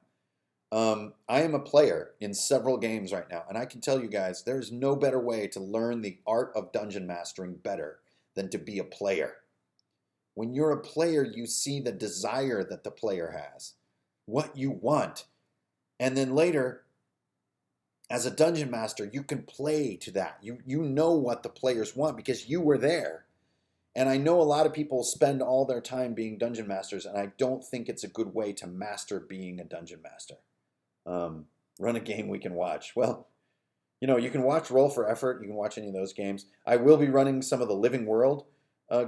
I am a player in several games right now, and I can tell you guys, there's no better way to learn the art of dungeon mastering better than to be a player. When you're a player, you see the desire that the player has, what you want. And then later, as a dungeon master, you can play to that. You know what the players want because you were there. And I know a lot of people spend all their time being dungeon masters, and I don't think it's a good way to master being a dungeon master. Run a game we can watch. Well, you can watch Roll for Effort. You can watch any of those games. I will be running some of the Living World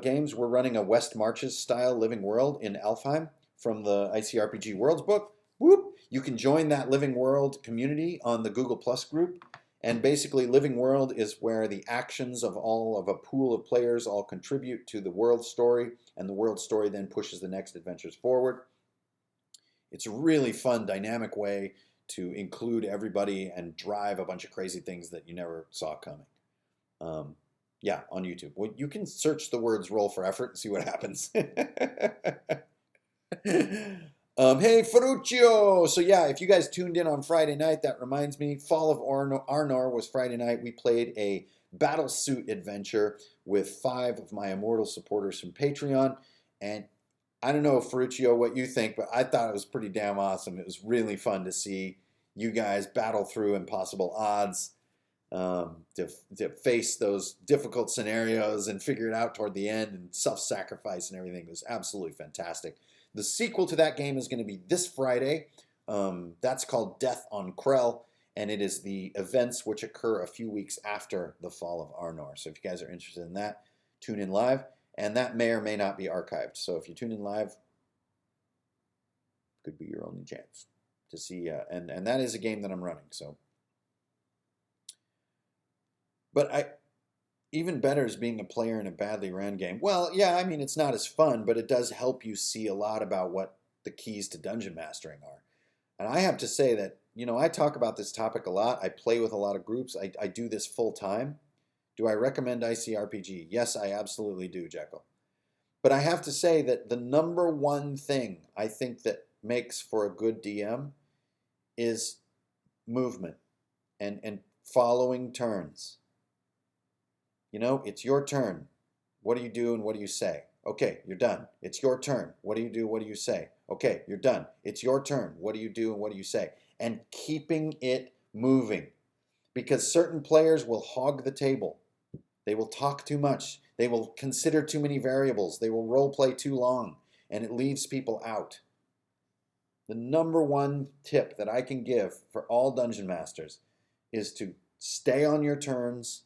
games. We're running a West Marches style Living World in Alfheim from the ICRPG Worlds book. Whoop! You can join that Living World community on the Google Plus group, And basically, Living World is where the actions of all of a pool of players all contribute to the world story, and the world story then pushes the next adventures forward. It's a really fun, dynamic way to include everybody and drive a bunch of crazy things that you never saw coming. Yeah, on YouTube. Well, you can search the words roll for effort and see what happens. Hey, Ferruccio! So yeah, if you guys tuned in on Friday night, that reminds me, Fall of Arnor was Friday night. We played a battle suit adventure with 5 of my immortal supporters from Patreon. And I don't know, Ferruccio, what you think, but I thought it was pretty damn awesome. It was really fun to see you guys battle through impossible odds, to face those difficult scenarios and figure it out toward the end, and self-sacrifice and everything. It was absolutely fantastic. The sequel to that game is going to be this Friday. That's called Death on Krell, and it is the events which occur a few weeks after the Fall of Arnor. So if you guys are interested in that, tune in live, and that may or may not be archived. So if you tune in live, could be your only chance to see. And that is a game that I'm running. So, but even better is being a player in a badly ran game. Well, yeah, I mean, it's not as fun, but it does help you see a lot about what the keys to dungeon mastering are. And I have to say that, you know, I talk about this topic a lot. I play with a lot of groups. I do this full time. Do I recommend ICRPG? Yes, I absolutely do, Jekyll. But I have to say that the number one thing I think that makes for a good DM is movement and following turns. You know, it's your turn. What do you do and what do you say? Okay, you're done. It's your turn. What do you do? What do you say? Okay, you're done. It's your turn. What do you do and what do you say? And keeping it moving. Because certain players will hog the table. They will talk too much. They will consider too many variables. They will role play too long. And it leaves people out. The number one tip that I can give for all dungeon masters is to stay on your turns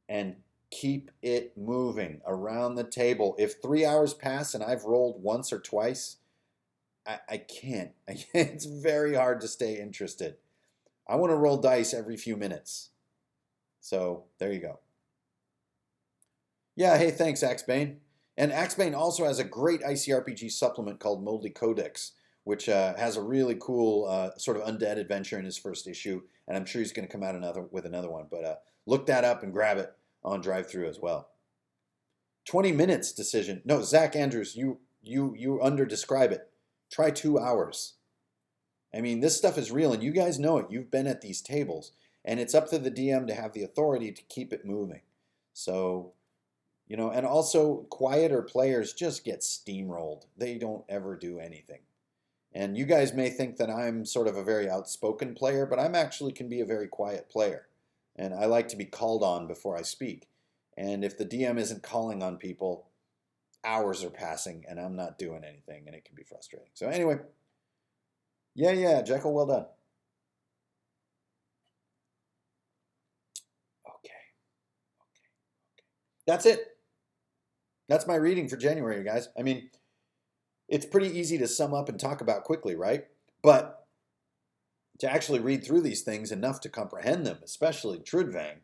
and keep it moving around the table. If 3 hours pass and I've rolled once or twice, I can't. It's very hard to stay interested. I want to roll dice every few minutes. So there you go. Yeah, hey, thanks, Axebane. And Axebane also has a great ICRPG supplement called Moldy Codex, which has a really cool sort of undead adventure in his first issue. And I'm sure he's going to come out with another one. But look that up and grab it on drive-through as well. 20 minutes decision. No, Zach Andrews, you under-describe it. Try 2 hours. I mean, this stuff is real, and you guys know it. You've been at these tables, and it's up to the DM to have the authority to keep it moving. So, you know, and also quieter players just get steamrolled. They don't ever do anything. And you guys may think that I'm sort of a very outspoken player, but I'm actually can be a very quiet player. And I like to be called on before I speak. And if the DM isn't calling on people, hours are passing and I'm not doing anything, and it can be frustrating. So anyway, yeah, Jekyll, well done. Okay. That's it. That's my reading for January, guys. I mean, it's pretty easy to sum up and talk about quickly, right? But to actually read through these things enough to comprehend them, especially Trudvang.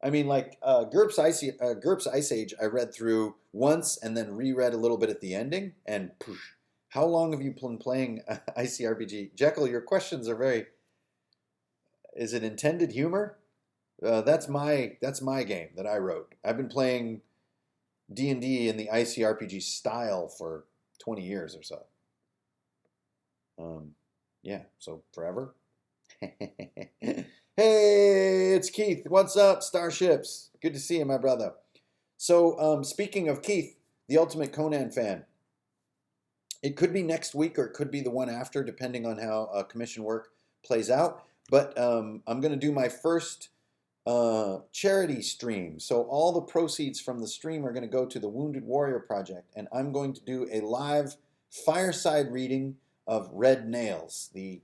I mean, like GURPS Ice Age, I read through once and then reread a little bit at the ending, and poosh. How long have you been playing ICRPG? Jekyll, your questions are very... Is it intended humor? That's my game that I wrote. I've been playing D&D in the ICRPG style for 20 years or so. Yeah, so forever. Hey, it's Keith. What's up, Starships? Good to see you, my brother. So, speaking of Keith, the ultimate Conan fan, it could be next week or it could be the one after, depending on how commission work plays out. But I'm going to do my first charity stream. So all the proceeds from the stream are going to go to the Wounded Warrior Project. And I'm going to do a live fireside reading of Red Nails, the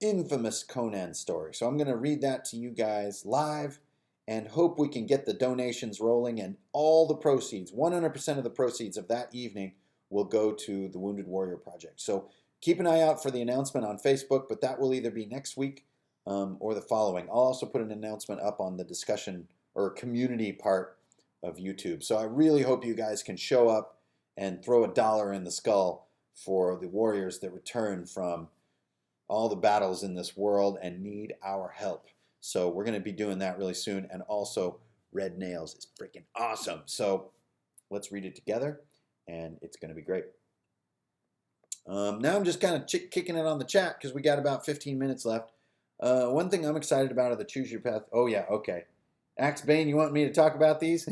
infamous Conan story. So I'm going to read that to you guys live and hope we can get the donations rolling, and all the proceeds, 100% of the proceeds of that evening will go to the Wounded Warrior Project. So keep an eye out for the announcement on Facebook, but that will either be next week or the following. I'll also put an announcement up on the discussion or community part of YouTube. So I really hope you guys can show up and throw $1 in the skull for the warriors that return from all the battles in this world and need our help. So we're going to be doing that really soon. And also, Red Nails is freaking awesome. So let's read it together, and it's going to be great. Now I'm just kind of kicking it on the chat because we got about 15 minutes left. One thing I'm excited about are the Choose Your Path. Oh, yeah, okay. Axe Bane, you want me to talk about these?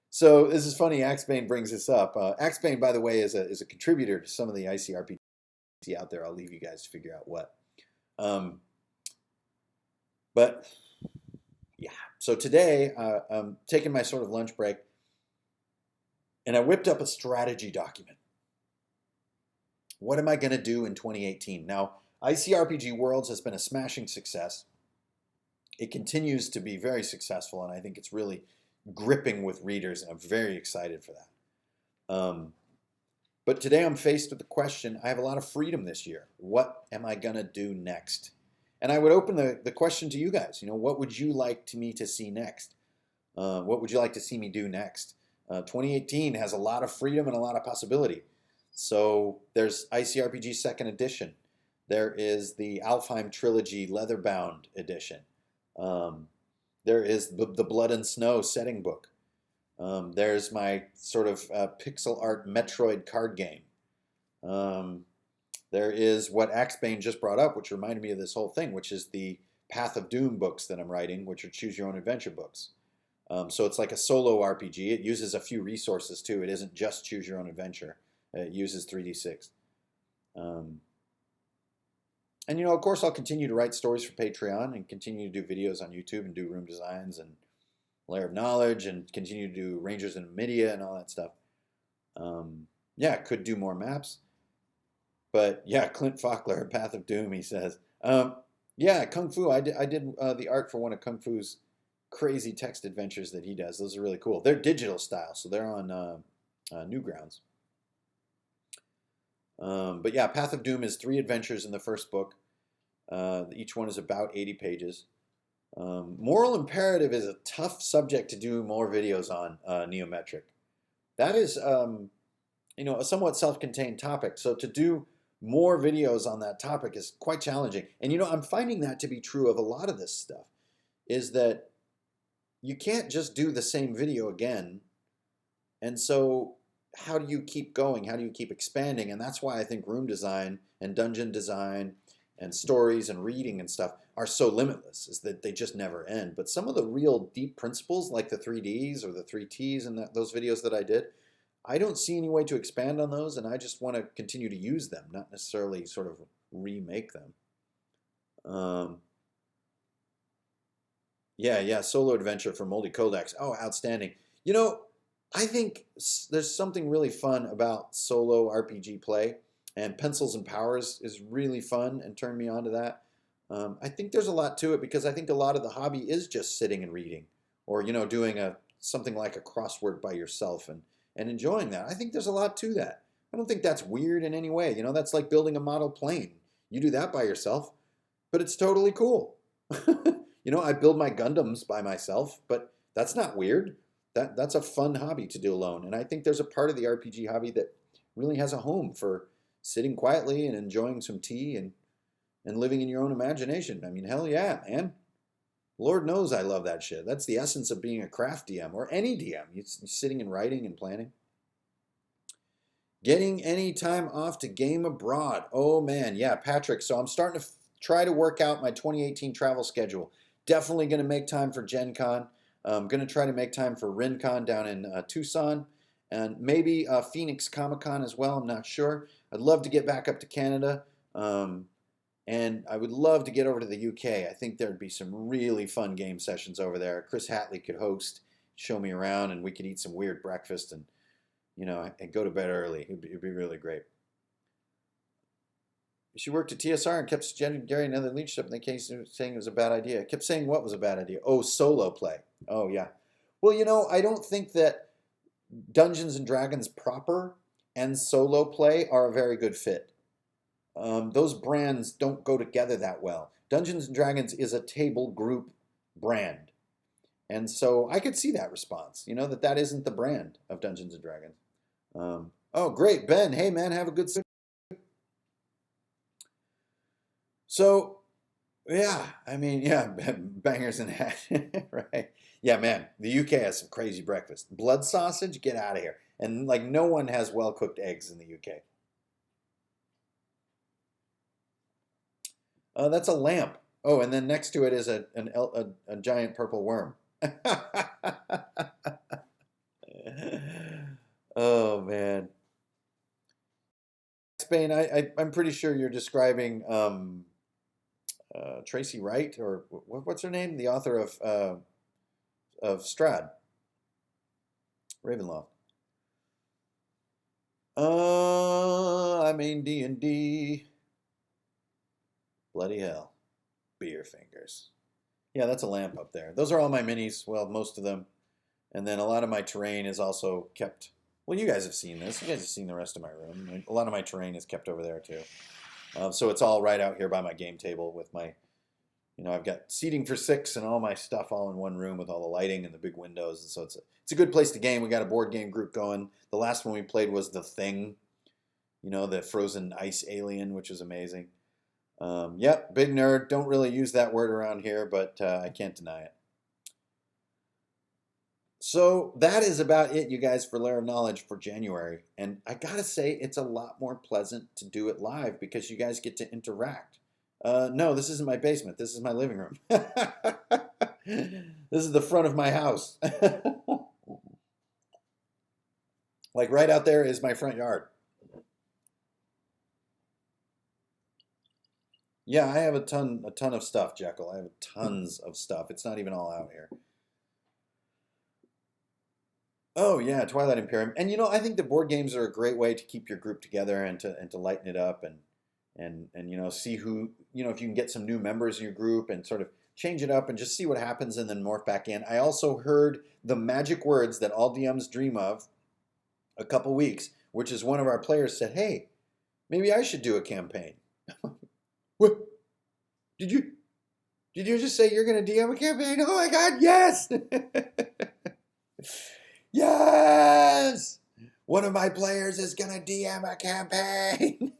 So this is funny. Axe Bane brings this up. Axe Bane, by the way, is a contributor to some of the ICRPG out there. I'll leave you guys to figure out what. But yeah, so today I'm taking my sort of lunch break, and I whipped up a strategy document. What am I going to do in 2018? Now, ICRPG Worlds has been a smashing success. It continues to be very successful, and I think it's really gripping with readers, and I'm very excited for that. But today I'm faced with the question, I have a lot of freedom this year. What am I going to do next? And I would open the question to you guys. What would you like me to see next? What would you like to see me do next? 2018 has a lot of freedom and a lot of possibility. So there's ICRPG 2nd edition. There is the Alfheim Trilogy Leatherbound edition. There is the Blood and Snow setting book. There's my sort of pixel art Metroid card game. There is what Axebane just brought up, which reminded me of this whole thing, which is the Path of Doom books that I'm writing, which are Choose Your Own Adventure books. So it's like a solo RPG. It uses a few resources too. It isn't just Choose Your Own Adventure. It uses 3d6. And of course, I'll continue to write stories for Patreon and continue to do videos on YouTube and do room designs and Lair of Knowledge and continue to do Rangers in Media and all that stuff. Yeah, could do more maps. But yeah, Clint Faulkner, Path of Doom, he says. Yeah, Kung Fu. I did the art for one of Kung Fu's crazy text adventures that he does. Those are really cool. They're digital style, so they're on Newgrounds. But yeah, Path of Doom is 3 adventures in the first book. Each one is about 80 pages. Moral Imperative is a tough subject to do more videos on, Neometric. That is, a somewhat self-contained topic. So to do more videos on that topic is quite challenging. And I'm finding that to be true of a lot of this stuff, is that you can't just do the same video again. And so how do you keep going? How do you keep expanding? And that's why I think room design and dungeon design and stories and reading and stuff are so limitless, is that they just never end. But some of the real deep principles, like the 3Ds or the 3Ts and those videos that I did, I don't see any way to expand on those, and I just want to continue to use them, not necessarily sort of remake them. Yeah, solo adventure for Moldy Codex. Oh, outstanding. I think there's something really fun about solo RPG play, and Pencils and Powers is really fun and turned me on to that. I think there's a lot to it because I think a lot of the hobby is just sitting and reading, or doing something like a crossword by yourself and enjoying that. I think there's a lot to that. I don't think that's weird in any way. That's like building a model plane. You do that by yourself, but it's totally cool. I build my Gundams by myself, but that's not weird. That's a fun hobby to do alone. And I think there's a part of the RPG hobby that really has a home for sitting quietly and enjoying some tea and living in your own imagination. I mean, hell yeah, man. Lord knows I love that shit. That's the essence of being a craft DM or any DM. You're sitting and writing and planning. Getting any time off to game abroad. Oh man, yeah, Patrick. So I'm starting to try to work out my 2018 travel schedule. Definitely going to make time for Gen Con. I'm going to try to make time for RenCon down in Tucson, and maybe Phoenix Comic Con as well. I'm not sure. I'd love to get back up to Canada. And I would love to get over to the UK. I think there'd be some really fun game sessions over there. Chris Hatley could host, show me around, and we could eat some weird breakfast and, and go to bed early. It'd be really great. She worked at TSR and kept suggesting Gary another leadership, and they kept saying it was a bad idea. I kept saying what was a bad idea? Oh, solo play. Oh, yeah. Well, I don't think that Dungeons and Dragons proper and solo play are a very good fit. those brands don't go together that well. Dungeons and Dragons is a table group brand. And so I could see that response, that isn't the brand of Dungeons and Dragons. Oh, great, Ben. Hey, man, have a good. So, yeah, I mean, yeah, bangers and hash, right? Yeah, man, the UK has some crazy breakfast. Blood sausage, get out of here. And like, no one has well cooked eggs in the UK. That's a lamp. Oh, and then next to it is a giant purple worm. Oh man, Spain. I'm pretty sure you're describing Tracy Wright, or what's her name? The author of Strad, Ravenloft. I mean D&D. Bloody hell, beer fingers. Yeah, that's a lamp up there. Those are all my minis. Well, most of them, and then a lot of my terrain is also kept. Well, you guys have seen this. You guys have seen the rest of my room. A lot of my terrain is kept over there too. So it's all right out here by my game table with my, I've got seating for 6 and all my stuff all in one room with all the lighting and the big windows. And so it's a good place to game. We got a board game group going. The last one we played was The Thing, the frozen ice alien, which was amazing. Yep, big nerd. Don't really use that word around here, but I can't deny it. So that is about it, you guys, for Lair of Knowledge for January. And I gotta say, it's a lot more pleasant to do it live because you guys get to interact. No, this isn't my basement. This is my living room. This is the front of my house. Like right out there is my front yard. Yeah, I have a ton of stuff, Jekyll. I have tons of stuff. It's not even all out here. Oh yeah, Twilight Imperium. And I think the board games are a great way to keep your group together and to lighten it up and see who, if you can get some new members in your group and sort of change it up and just see what happens and then morph back in. I also heard the magic words that all DMs dream of a couple weeks, which is one of our players said, "Hey, maybe I should do a campaign." What? Did you just say you're going to DM a campaign? Oh my God, yes! Yes! One of my players is going to DM a campaign.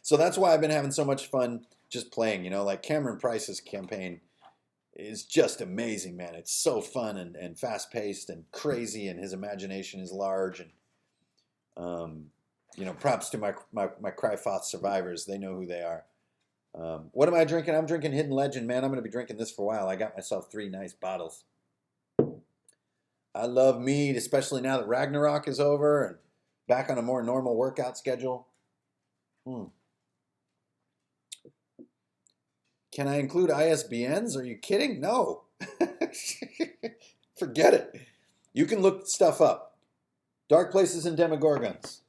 So that's why I've been having so much fun just playing, like Cameron Price's campaign is just amazing, man. It's so fun and fast-paced and crazy, and his imagination is large. And, props to my Cryfoth survivors. They know who they are. What am I drinking? I'm drinking Hidden Legend, man. I'm going to be drinking this for a while. I got myself 3 nice bottles. I love mead, especially now that Ragnarok is over and back on a more normal workout schedule. Can I include ISBNs? Are you kidding? No. Forget it. You can look stuff up. Dark Places and Demogorgons.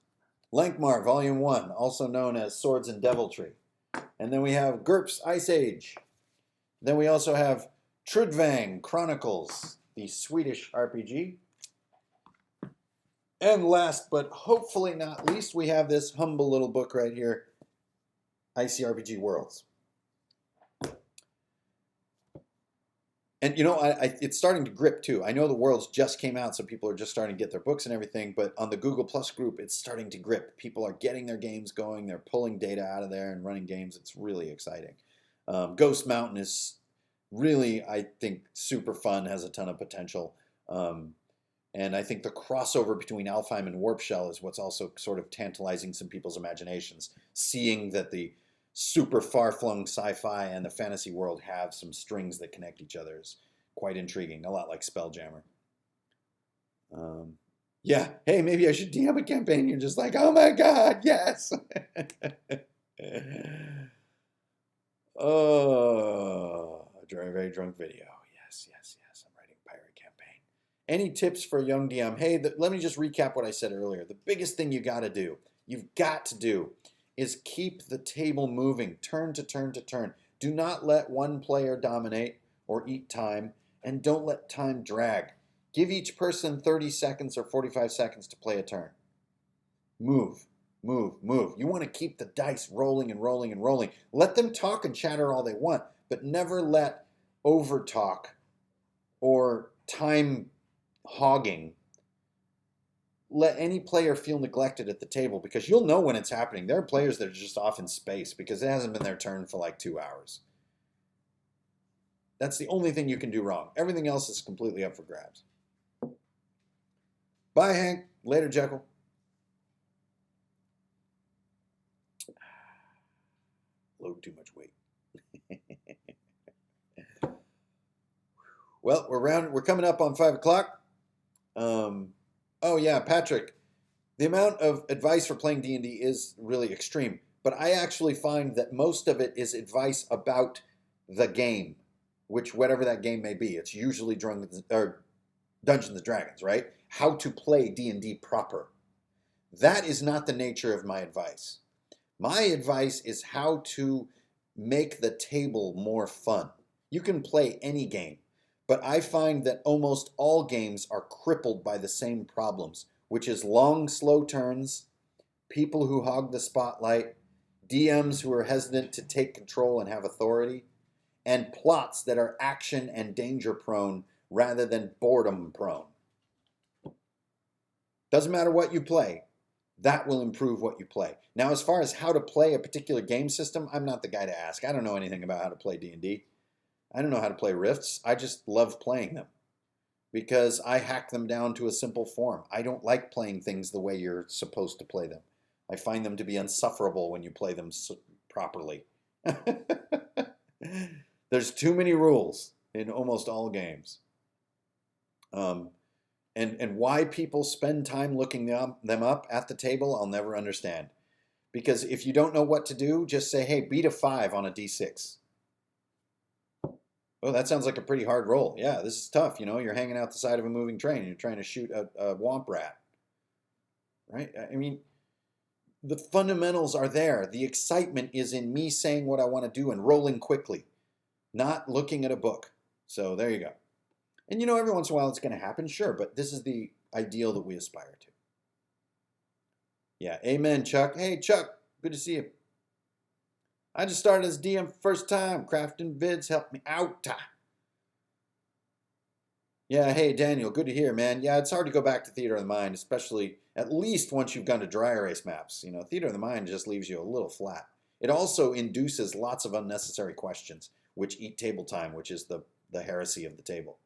Lankmar, Volume 1, also known as Swords and Deviltry. And then we have GURPS Ice Age. Then we also have Trudvang Chronicles, the Swedish RPG. And last, but hopefully not least, we have this humble little book right here, ICRPG Worlds. And it's starting to grip too. I know the Worlds just came out, so people are just starting to get their books and everything, but on the Google Plus group, it's starting to grip. People are getting their games going. They're pulling data out of there and running games. It's really exciting. Ghost Mountain is really, I think, super fun, has a ton of potential. And I think the crossover between Alfheim and Warp Shell is what's also sort of tantalizing some people's imaginations, seeing that the super far-flung sci-fi and the fantasy world have some strings that connect each other is quite intriguing, a lot like Spelljammer. Yeah, hey, maybe I should DM a campaign. You're just like, oh my God, yes! Oh, a very drunk video. Yes. I'm writing a pirate campaign. Any tips for a young DM? Hey, let me just recap what I said earlier. The biggest thing you've got to do, is keep the table moving, turn to turn to turn. Do not let one player dominate or eat time, and don't let time drag. Give each person 30 seconds or 45 seconds to play a turn. Move. Move, move. You want to keep the dice rolling and rolling and rolling. Let them talk and chatter all they want, but never let over talk or time hogging let any player feel neglected at the table, because you'll know when it's happening. There are players that are just off in space because it hasn't been their turn for like 2 hours. That's the only thing you can do wrong. Everything else is completely up for grabs. Bye, Hank. Later, Jekyll. Load too much weight. Well, we're coming up on 5 o'clock. Oh yeah, Patrick. The amount of advice for playing D&D is really extreme, but I actually find that most of it is advice about the game, which whatever that game may be. It's usually Dungeons and Dragons, right? How to play D&D proper. That is not the nature of my advice. My advice is how to make the table more fun. You can play any game, but I find that almost all games are crippled by the same problems, which is long, slow turns, people who hog the spotlight, DMs who are hesitant to take control and have authority, and plots that are action and danger prone rather than boredom prone. Doesn't matter what you play. That will improve what you play. Now, as far as how to play a particular game system, I'm not the guy to ask. I don't know anything about how to play D&D. I don't know how to play Rifts. I just love playing them because I hack them down to a simple form. I don't like playing things the way you're supposed to play them. I find them to be insufferable when you play them properly. There's too many rules in almost all games. And why people spend time looking them up at the table, I'll never understand. Because if you don't know what to do, just say, hey, beat a 5 on a d6. Oh, that sounds like a pretty hard roll. Yeah, this is tough. You know, you're hanging out the side of a moving train and you're trying to shoot a womp rat. Right? I mean, the fundamentals are there. The excitement is in me saying what I want to do and rolling quickly, not looking at a book. So there you go. And you know, every once in a while it's going to happen, sure, but this is the ideal that we aspire to. Yeah, amen, Chuck. Hey, Chuck, good to see you. I just started as DM first time. Crafting vids helped me out. Yeah, hey, Daniel, good to hear, man. Yeah, it's hard to go back to Theater of the Mind, especially at least once you've gone to dry erase maps. You know, Theater of the Mind just leaves you a little flat. It also induces lots of unnecessary questions, which eat table time, which is the heresy of the table.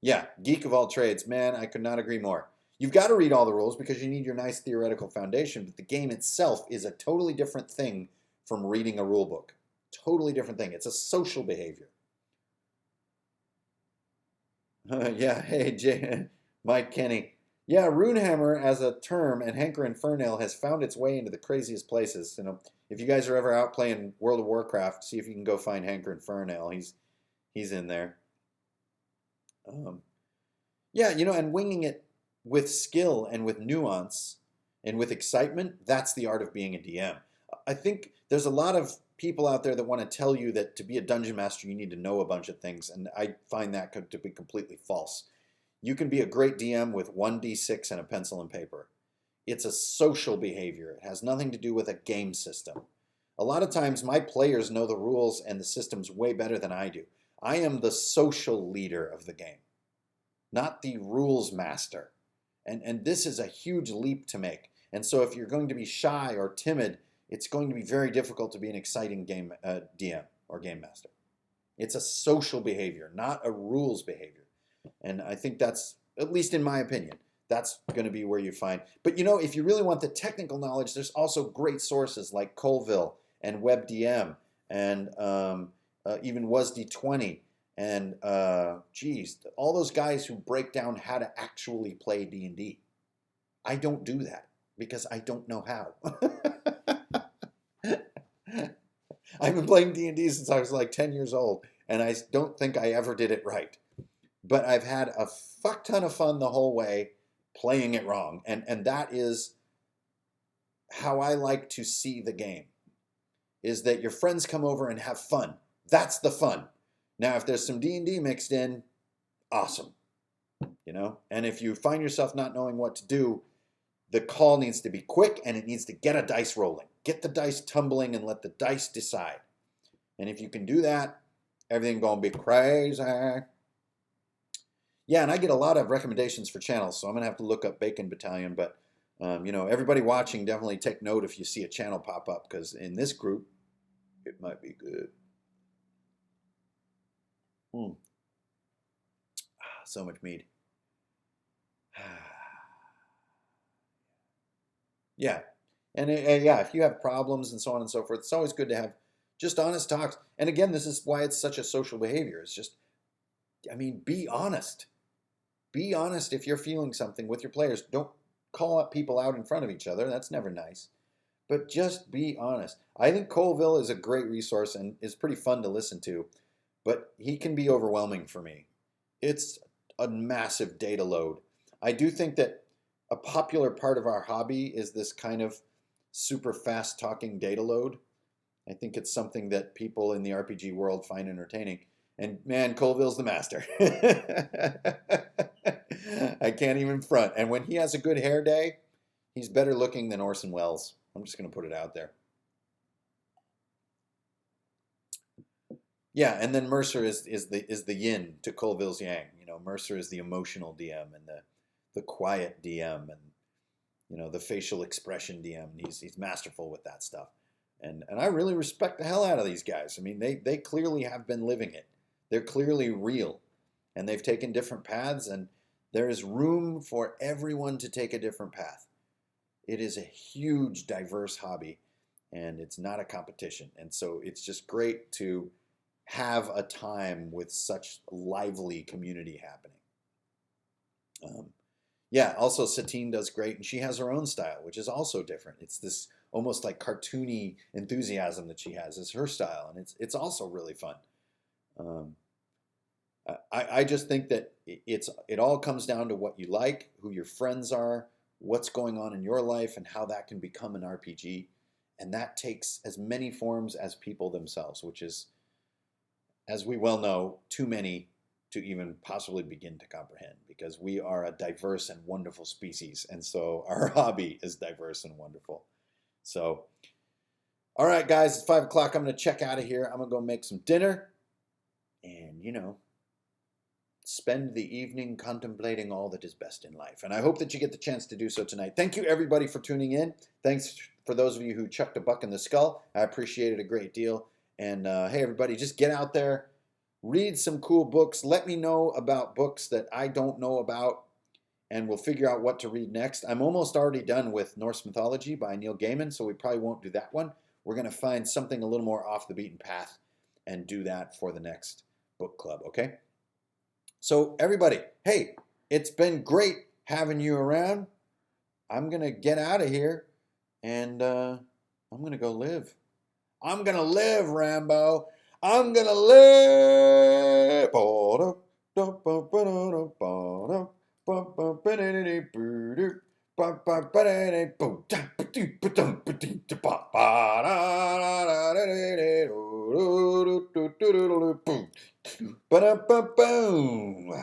Yeah, geek of all trades. Man, I could not agree more. You've got to read all the rules because you need your nice theoretical foundation, but the game itself is a totally different thing from reading a rule book. Totally different thing. It's a social behavior. Yeah, hey, Mike Kenny. Yeah, Runehammer as a term and Hanker Infernal has found its way into the craziest places. You know, if you guys are ever out playing World of Warcraft, see if you can go find Hanker Infernal. He's in there. Yeah, you know, and winging it with skill and with nuance and with excitement, that's the art of being a DM. I think there's a lot of people out there that want to tell you that to be a dungeon master, you need to know a bunch of things, and I find that to be completely false. You can be a great DM with 1d6 and a pencil and paper. It's a social behavior. It has nothing to do with a game system. A lot of times my players know the rules and the systems way better than I do. I am the social leader of the game, not the rules master. And this is a huge leap to make. And so if you're going to be shy or timid, it's going to be very difficult to be an exciting game DM or game master. It's a social behavior, not a rules behavior. And I think that's, at least in my opinion, that's going to be where you find. But you know, if you really want the technical knowledge, there's also great sources like Colville and WebDM and even WasD20 and all those guys who break down how to actually play D&D. I don't do that because I don't know how. I've been playing D&D since I was like 10 years old, and I don't think I ever did it right. But I've had a fuck ton of fun the whole way playing it wrong, and that is how I like to see the game, is that your friends come over and have fun. That's the fun. Now, if there's some D&D mixed in, awesome. You know? And if you find yourself not knowing what to do, the call needs to be quick, and it needs to get a dice rolling. Get the dice tumbling and let the dice decide. And if you can do that, everything's going to be crazy. Yeah, and I get a lot of recommendations for channels, so I'm going to have to look up Bacon Battalion. But, everybody watching, definitely take note if you see a channel pop up, because in this group, it might be good. So much mead. Yeah. And yeah, if you have problems and so on and so forth, it's always good to have just honest talks. And again, this is why it's such a social behavior. It's just, be honest. Be honest if you're feeling something with your players. Don't call up people out in front of each other. That's never nice. But just be honest. I think Colville is a great resource and is pretty fun to listen to, but he can be overwhelming for me. It's a massive data load. I do think that a popular part of our hobby is this kind of super fast talking data load. I think it's something that people in the RPG world find entertaining. And man, Colville's the master. I can't even front. And when he has a good hair day, he's better looking than Orson Welles. I'm just going to put it out there. Yeah, and then Mercer is the yin to Colville's yang. Mercer is the emotional DM and the quiet DM and the facial expression DM. He's masterful with that stuff. And I really respect the hell out of these guys. They clearly have been living it. They're clearly real. And they've taken different paths, and there is room for everyone to take a different path. It is a huge, diverse hobby, and it's not a competition. And so it's just great to have a time with such lively community happening. Yeah, also Satine does great, and she has her own style, which is also different. It's this almost like cartoony enthusiasm that she has is her style, and it's also really fun. I just think that it all comes down to what you like, who your friends are, what's going on in your life, and how that can become an RPG. And that takes as many forms as people themselves, which is, as we well know, too many to even possibly begin to comprehend, because we are a diverse and wonderful species. And so our hobby is diverse and wonderful. So, all right, guys, it's 5 o'clock. I'm going to check out of here. I'm going to go make some dinner and, spend the evening contemplating all that is best in life. And I hope that you get the chance to do so tonight. Thank you, everybody, for tuning in. Thanks for those of you who chucked a buck in the skull. I appreciate it a great deal. And hey, everybody, just get out there, read some cool books. Let me know about books that I don't know about, and we'll figure out what to read next. I'm almost already done with Norse Mythology by Neil Gaiman, so we probably won't do that one. We're going to find something a little more off the beaten path and do that for the next book club, okay? So everybody, hey, it's been great having you around. I'm going to get out of here, and I'm going to go live. I'm going to live, Rambo. I'm going to live. Ba-dum-bum-boom.